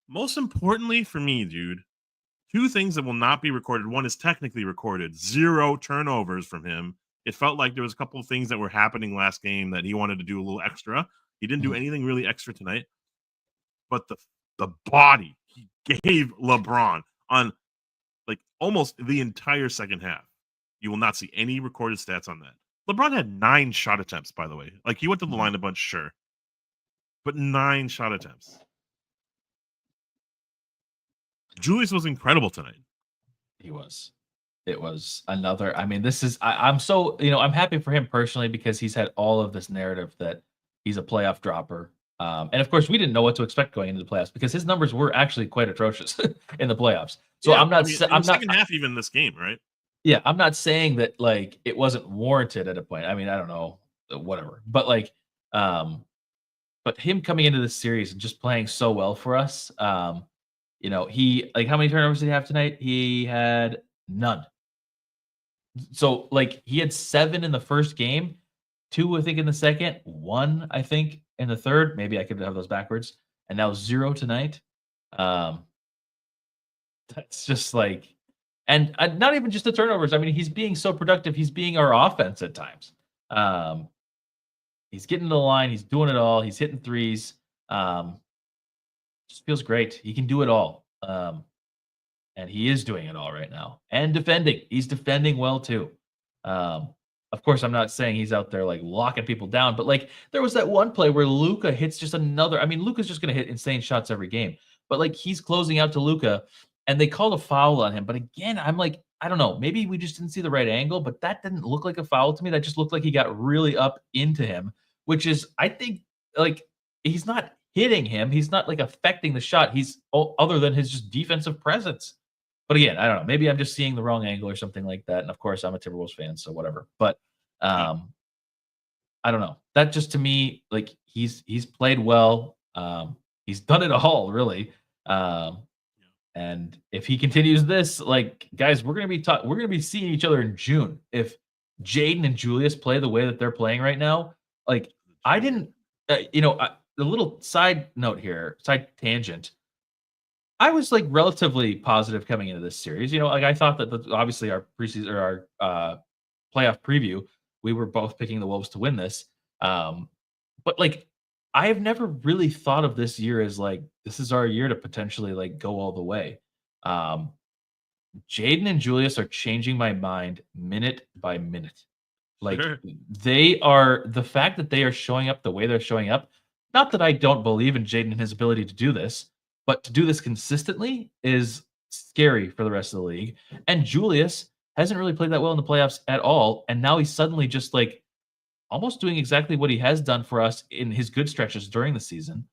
Most importantly for me, dude, 2 things that will not be recorded. One is technically recorded. 0 turnovers from him. It felt like there was a couple of things that were happening last game that he wanted to do a little extra. He didn't do anything really extra tonight. But the body he gave LeBron on like almost the entire second half. You will not see any recorded stats on that. LeBron had 9 shot attempts, by the way. Like he went to the line a bunch, sure. But 9 shot attempts. Julius was incredible tonight. He was. It was another. I mean, this is. I'm so I'm happy for him personally because he's had all of this narrative that he's a playoff dropper, and of course we didn't know what to expect going into the playoffs because his numbers were actually quite atrocious in the playoffs. So yeah, I'm not. I'm not second half even this game, right? Yeah, I'm not saying that like it wasn't warranted at a point. I mean, I don't know, whatever. But like, but him coming into this series and just playing so well for us. He like how many turnovers did he have tonight? He had none. So like he had 7 in the first game, 2 I think in the second, 1 I think in the third. Maybe I could have those backwards. And now 0 tonight. That's just like, and not even just the turnovers. I mean, he's being so productive. He's being our offense at times. He's getting to the line. He's doing it all. He's hitting threes. Just feels great. He can do it all. And he is doing it all right now. And defending. He's defending well too. Of course, I'm not saying he's out there like locking people down, but like there was that one play where Luka hits just another. I mean, Luka's just going to hit insane shots every game, but like he's closing out to Luka and they called a foul on him. But again, I'm like, I don't know. Maybe we just didn't see the right angle, but that didn't look like a foul to me. That just looked like he got really up into him, which is, I think, like he's not hitting him. He's not like affecting the shot. He's other than his just defensive presence. But again, I don't know. Maybe I'm just seeing the wrong angle or something like that. And of course, I'm a Timberwolves fan, so whatever. But I don't know. That just to me, like he's played well. He's done it all, really. And if he continues this, like guys, we're gonna be seeing each other in June. If Jaden and Julius play the way that they're playing right now, like I didn't, the little side note here, side tangent. I was like relatively positive coming into this series. Like I thought that obviously our preseason or our playoff preview, we were both picking the Wolves to win this. But like I have never really thought of this year as like this is our year to potentially like go all the way. Jaden and Julius are changing my mind minute by minute. Like they are the fact that they are showing up the way they're showing up. Not that I don't believe in Jaden and his ability to do this, but to do this consistently is scary for the rest of the league. And Julius hasn't really played that well in the playoffs at all. And now he's suddenly just like almost doing exactly what he has done for us in his good stretches during the season.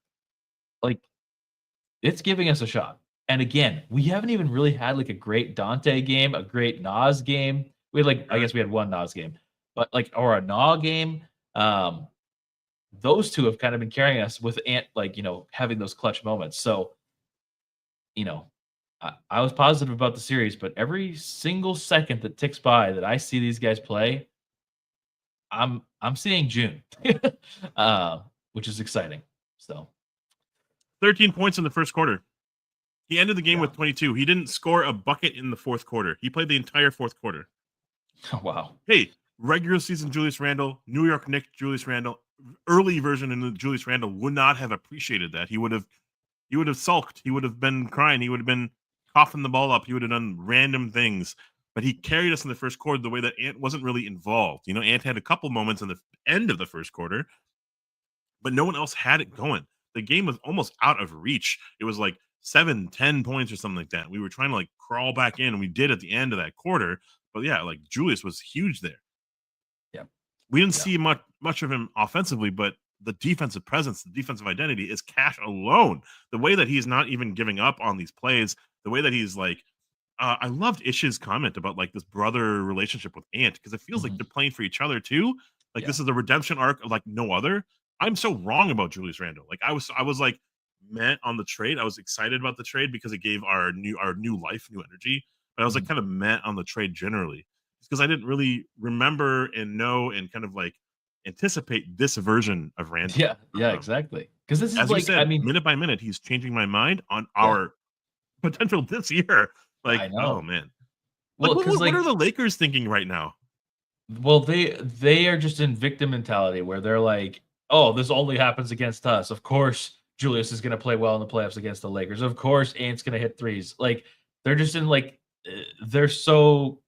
Like it's giving us a shot. And again, we haven't even really had like a great Dante game, a great Nas game. We had like, I guess we had one Nas game, but like, or a Nah game. Those two have kind of been carrying us with Ant, like, having those clutch moments. So, I was positive about the series, but every single second that ticks by that I see these guys play, I'm seeing June, which is exciting. So 13 points in the first quarter. He ended the game with 22. He didn't score a bucket in the fourth quarter. He played the entire fourth quarter. Oh, wow. Hey, regular season Julius Randle, New York Knicks Julius Randle, early version in the Julius Randle would not have appreciated that. He would have sulked. He would have been crying. He would have been coughing the ball up. He would have done random things. But he carried us in the first quarter the way that Ant wasn't really involved. Ant had a couple moments in the end of the first quarter, but no one else had it going. The game was almost out of reach. It was like 7-10 points or something like that. We were trying to like crawl back in, and we did at the end of that quarter. But yeah, like Julius was huge there. Yeah. We didn't see much of him offensively, but the defensive presence, the defensive identity is cash alone. The way that he's not even giving up on these plays, the way that he's like, I loved Ish's comment about like this brother relationship with Ant, because it feels like they're playing for each other too. Like this is a redemption arc like no other. I'm so wrong about Julius Randle. Like I was like met on the trade. I was excited about the trade because it gave our new life, new energy. But I was like kind of met on the trade generally because I didn't really remember and know and kind of like anticipate this version of Randle. Yeah, exactly. Because this is as like, you said, minute by minute, he's changing my mind on our potential this year. Like, I know. Oh man. Well, what are the Lakers thinking right now? Well, they are just in victim mentality where they're like, oh, this only happens against us. Of course, Julius is going to play well in the playoffs against the Lakers. Of course, Ant's going to hit threes. Like they're just in like they're so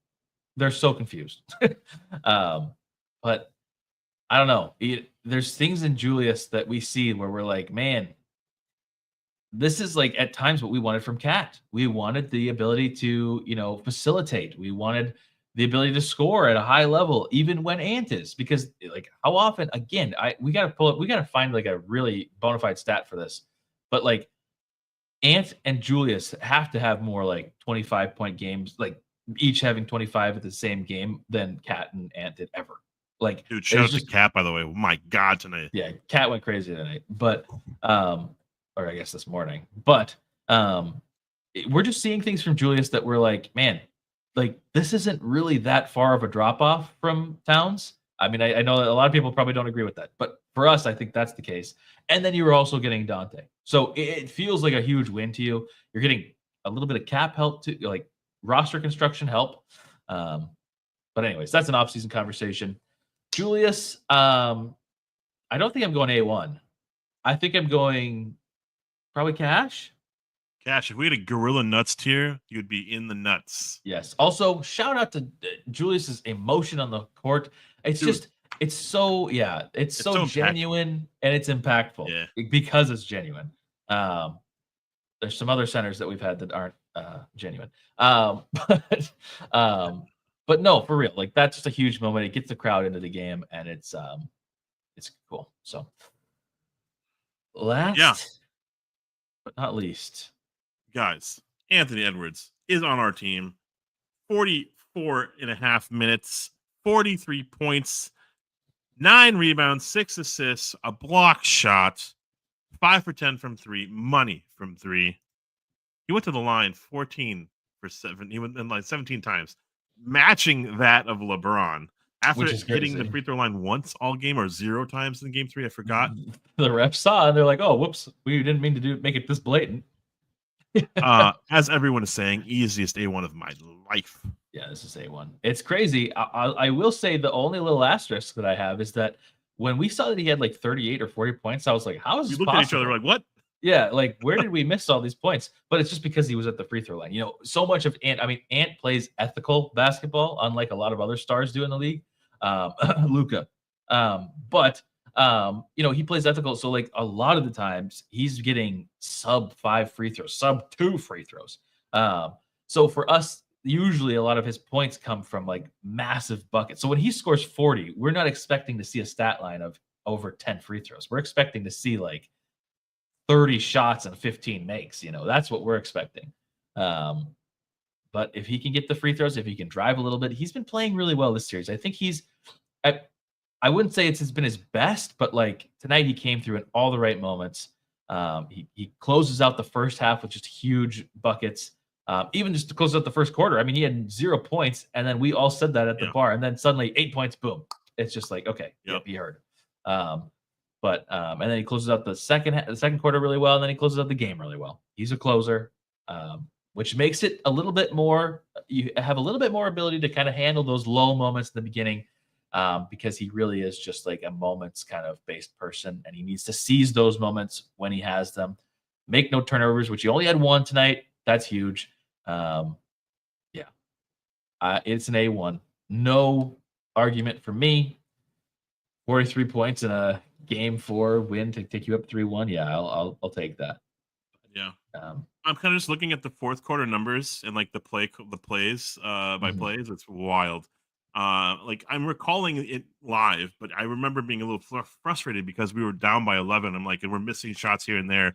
confused. But I don't know. There's things in Julius that we see where we're like, man, this is like at times what we wanted from Cat. We wanted the ability to, facilitate. We wanted the ability to score at a high level, even when Ant is, because like how often, again, we got to find like a really bona fide stat for this, but like Ant and Julius have to have more like 25-point games, like each having 25 at the same game than Cat and Ant did ever. Like, dude, shout out to Cat, by the way. Oh my God, tonight. Yeah, Cat went crazy tonight, but or I guess this morning. But we're just seeing things from Julius that we're like, man, like this isn't really that far of a drop off from Towns. I mean, I know that a lot of people probably don't agree with that, but for us, I think that's the case. And then you were also getting Dante, so it feels like a huge win to you. You're getting a little bit of cap help to like roster construction help. But anyways, that's an off-season conversation. Julius, I don't think I'm going A1. I think I'm going probably Cash. Cash, if we had a Gorilla Nuts tier, you'd be in the nuts. Yes. Also, shout out to Julius's emotion on the court. It's just, it's so genuine and it's impactful because it's genuine. There's some other centers that we've had that aren't genuine. But no, for real, like that's just a huge moment. It gets the crowd into the game, and it's cool. So Last but not least, guys, Anthony Edwards is on our team. 44.5 minutes, 43 points, 9 rebounds, 6 assists, a block shot, 5 for 10 from 3, money from 3. He went to the line 14 for 7. He went in like 17 times, matching that of LeBron. After which is hitting the crazy. free throw line once all game or 0 times in game 3, I forgot. The refs saw and they're like, "Oh, whoops, we didn't mean to make it this blatant." As everyone is saying, easiest A1 of my life. Yeah, this is A1. It's crazy. I will say the only little asterisk that I have is that when we saw that he had like 38 or 40 points, I was like, how is We this looked possible? at each other like, what? Yeah, like where did we miss all these points? But it's just because he was at the free throw line. You know, so much of Ant plays ethical basketball, unlike a lot of other stars do in the league. Luca. But he plays ethical. So like a lot of the times he's getting sub 5 free throws, sub 2 free throws. So for us, usually a lot of his points come from like massive buckets. So when he scores 40, we're not expecting to see a stat line of over 10 free throws. We're expecting to see like 30 shots and 15 makes. That's what we're expecting. But if he can get the free throws, if he can drive a little bit, he's been playing really well this series. I think I wouldn't say it's been his best, but like tonight he came through in all the right moments. He closes out the first half with just huge buckets. Even just to close out the first quarter. I mean, he had 0 points, and then we all said that at the bar, and then suddenly 8 points, boom. It's just like, okay, he heard. And then he closes out the second quarter really well, and then he closes out the game really well. He's a closer, which makes it a little bit more. You have a little bit more ability to kind of handle those low moments in the beginning, because he really is just like a moments kind of based person, and he needs to seize those moments when he has them. Make no turnovers, which he only had 1 tonight. That's huge. It's an A1. No argument for me. 43 points in a game 4 win to take you up 3-1. Yeah, I'll take that. Yeah. I'm kind of just looking at the fourth quarter numbers and like the plays by plays. It's wild. Like I'm recalling it live, but I remember being a little frustrated because we were down by 11. I'm like, and we're missing shots here and there.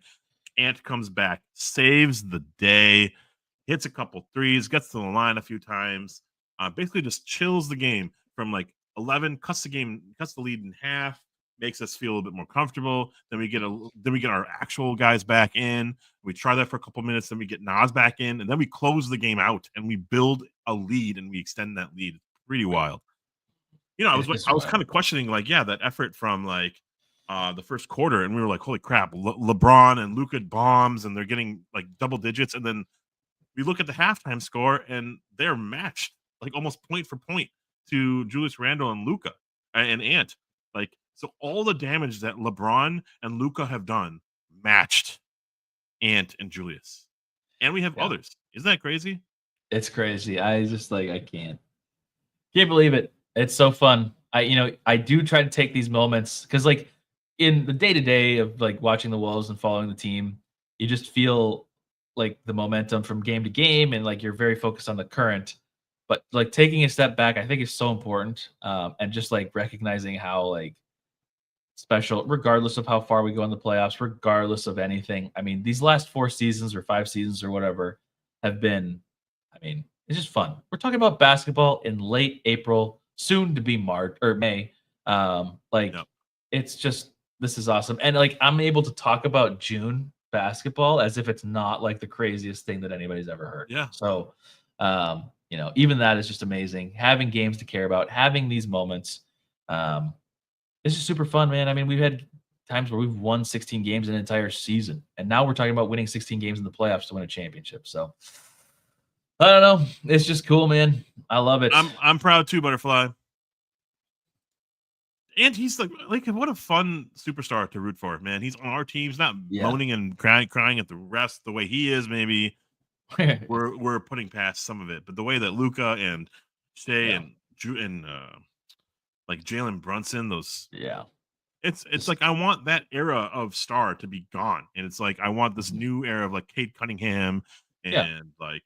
Ant comes back, saves the day, hits a couple threes, gets to the line a few times, basically just chills the game from like 11, cuts the lead in half, makes us feel a little bit more comfortable. Then we get our actual guys back in. We try that for a couple minutes, then we get Nas back in, and then we close the game out and we build a lead and we extend that lead. It's pretty wild. I was kind of questioning like, that effort from like the first quarter, and we were like, holy crap, LeBron and Luka bombs, and they're getting like double digits. And then we look at the halftime score, and they're matched like almost point for point to Julius Randle and Luka and Ant. Like, so all the damage that LeBron and Luka have done matched Ant and Julius. And we have others. Isn't that crazy? It's crazy. I just like, I can't believe it. It's so fun. I do try to take these moments because like in the day-to-day of like watching the Wolves and following the team, you just feel like the momentum from game to game, and like you're very focused on the current. But like taking a step back, I think is so important, and just like recognizing how like special, regardless of how far we go in the playoffs, regardless of anything. I mean, these last 4 seasons or 5 seasons or whatever have been, it's just fun. We're talking about basketball in late April, soon to be March or May. It's just, this is awesome. And like, I'm able to talk about June basketball as if it's not like the craziest thing that anybody's ever heard. Yeah. So, even that is just amazing. Having games to care about, having these moments, it's just super fun, man. I mean, we've had times where we've won 16 games an entire season, and now we're talking about winning 16 games in the playoffs to win a championship. So, I don't know. It's just cool, man. I love it. I'm proud too, Butterfly. And he's like what a fun superstar to root for, man. He's on our team. He's not moaning and crying at the rest the way he is. Maybe we're putting past some of it, but the way that Luka and Shea and like Jalen Brunson, it's like I want that era of star to be gone, and it's like I want this new era of like Cade Cunningham and like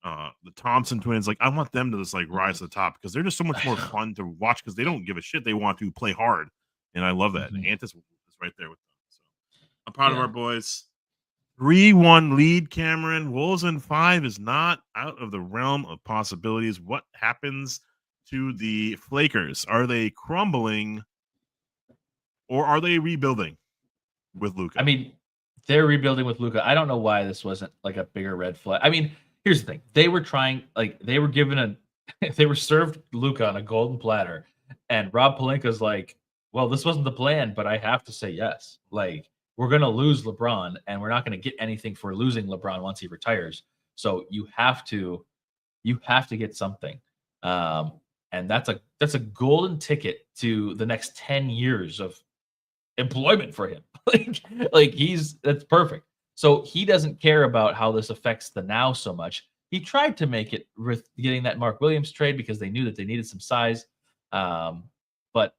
the Thompson twins. Like I want them to just like rise to the top because they're just so much more fun to watch because they don't give a shit. They want to play hard, and I love that. And Ant is right there with them. So I'm proud of our boys. 3-1 lead, Cameron. Wolves in 5 is not out of the realm of possibilities. What happens to the Flakers? Are they crumbling or are they rebuilding with Luka? I mean, they're rebuilding with Luka. I don't know why this wasn't like a bigger red flag. I mean, here's the thing. They were trying, like, they were given they were served Luka on a golden platter. And Rob Pelinka's like, well, this wasn't the plan, but I have to say yes. Like, we're going to lose LeBron, and we're not going to get anything for losing LeBron once he retires. So you have to get something. And that's a golden ticket to the next 10 years of employment for him. That's perfect. So he doesn't care about how this affects the now so much. He tried to make it with getting that Mark Williams trade because they knew that they needed some size. But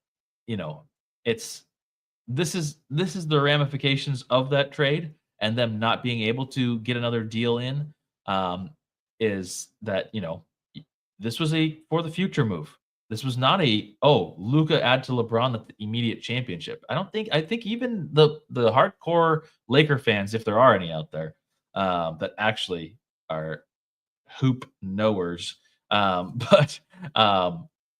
this is the ramifications of that trade and them not being able to get another deal in. Is that this was a for the future move. This was not Luka add to LeBron the immediate championship. I think even the hardcore Laker fans, if there are any out there, that actually are hoop knowers, I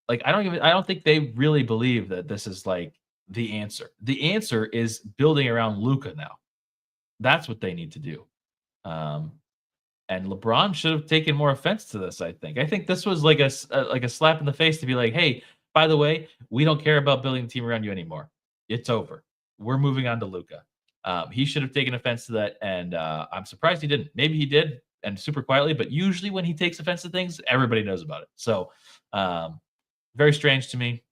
don't think they really believe that this is like the answer. The answer is building around Luka now. That's what they need to do. And LeBron should have taken more offense to this. I think this was like a slap in the face to be like, hey, by the way, we don't care about building the team around you anymore. It's over. We're moving on to Luka. He should have taken offense to that, and I'm surprised he didn't. Maybe he did, and super quietly. But usually, when he takes offense to things, everybody knows about it. So, very strange to me.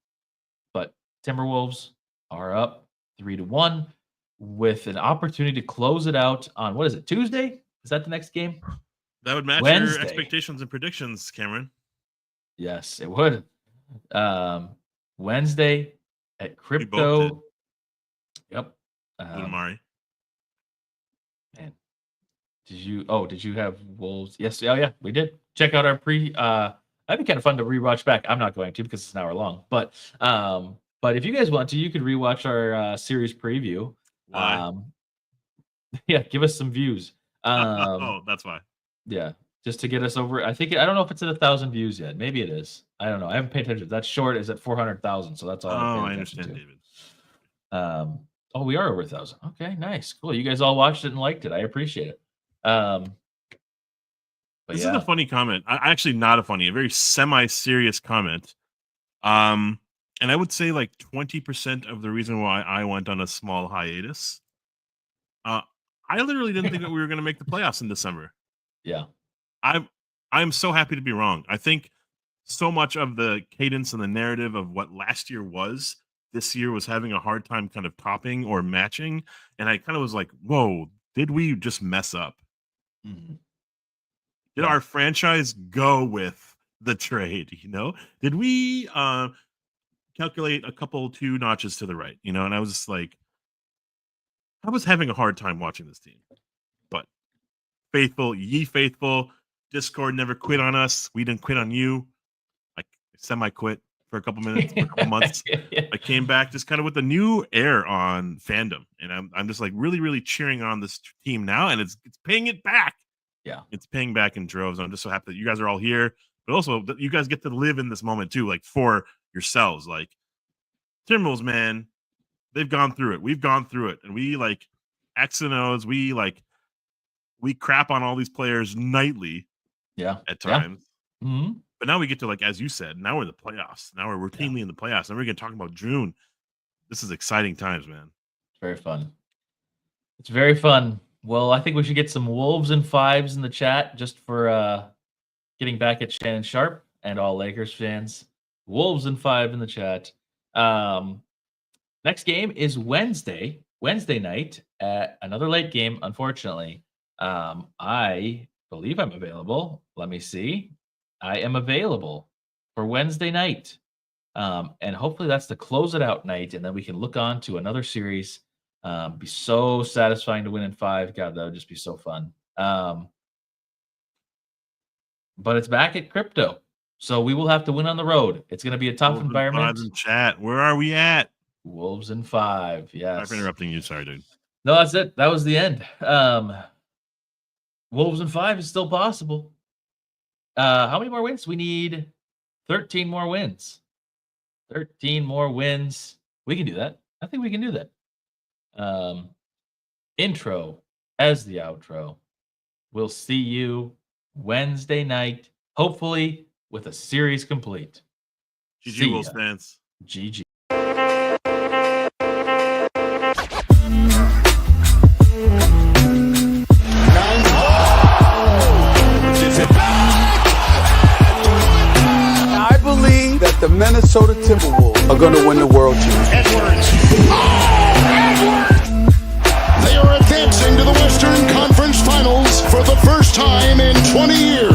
But Timberwolves are up 3-1 with an opportunity to close it out on what is it? Tuesday? Is that the next game? That would match Wednesday. your expectations and predictions, Cameron. Yes, it would. Wednesday at Crypto. Yep. Amari. Man, did you have Wolves? Yes. Oh yeah, we did. Check out our that'd be kind of fun to rewatch back. I'm not going to because it's an hour long. But if you guys want to, you could rewatch our series preview. Why? Yeah, give us some views. That's why. Yeah, just to get us over. I don't know if it's at 1,000 views yet. Maybe it is. I don't know. I haven't paid attention. That short is at 400,000, so that's all. I understand, David. We are over 1,000. Okay, nice, cool. You guys all watched it and liked it. I appreciate it. This is a funny comment. Actually, not a funny, a very semi-serious comment. And I would say like 20% of the reason why I went on a small hiatus. I literally didn't think that we were going to make the playoffs in December. Yeah. I'm so happy to be wrong. I think so much of the cadence and the narrative of what last year was, this year was having a hard time kind of topping or matching. And I kind of was like, whoa, did we just mess up? Mm-hmm. Did our franchise go with the trade? Did we calculate a couple 2 notches to the right? And I was just like, I was having a hard time watching this team. But faithful, ye faithful, Discord never quit on us. We didn't quit on you. I semi-quit for a couple minutes, for a couple months. Yeah. I came back just kind of with a new air on fandom, and I'm just like really, really cheering on this team now, and it's paying it back. Yeah, it's paying back in droves. I'm just so happy that you guys are all here, but also that you guys get to live in this moment too, like for yourselves. Like Timberwolves, man, they've gone through it. We've gone through it, and we like X and O's. We crap on all these players nightly. Yeah, at times. Yeah. Mm-hmm. But now we get to, like, as you said, now we're in the playoffs. Now we're routinely in the playoffs. Now we're going to talk about June. This is exciting times, man. It's very fun. It's very fun. Well, I think we should get some Wolves and 5s in the chat just for getting back at Shannon Sharp and all Lakers fans. Wolves and 5 in the chat. Next game is Wednesday night at another late game, unfortunately. I believe I'm available. Let me see. I am available for Wednesday night. And hopefully that's the close it out night. And then we can look on to another series. Be so satisfying to win in 5. God, that would just be so fun. But it's back at Crypto. So we will have to win on the road. It's going to be a tough environment. In chat. Where are we at? Wolves and 5. Yes. Sorry for interrupting you. Sorry, dude. No, that's it. That was the end. Wolves in 5 is still possible. How many more wins? We need 13 more wins. 13 more wins. We can do that. I think we can do that. Intro as the outro. We'll see you Wednesday night, hopefully with a series complete. GG Wolves fans. GG. I believe that the Minnesota Timberwolves are going to win the World Championship. Edwards. They are advancing to the Western Conference Finals for the first time in 20 years.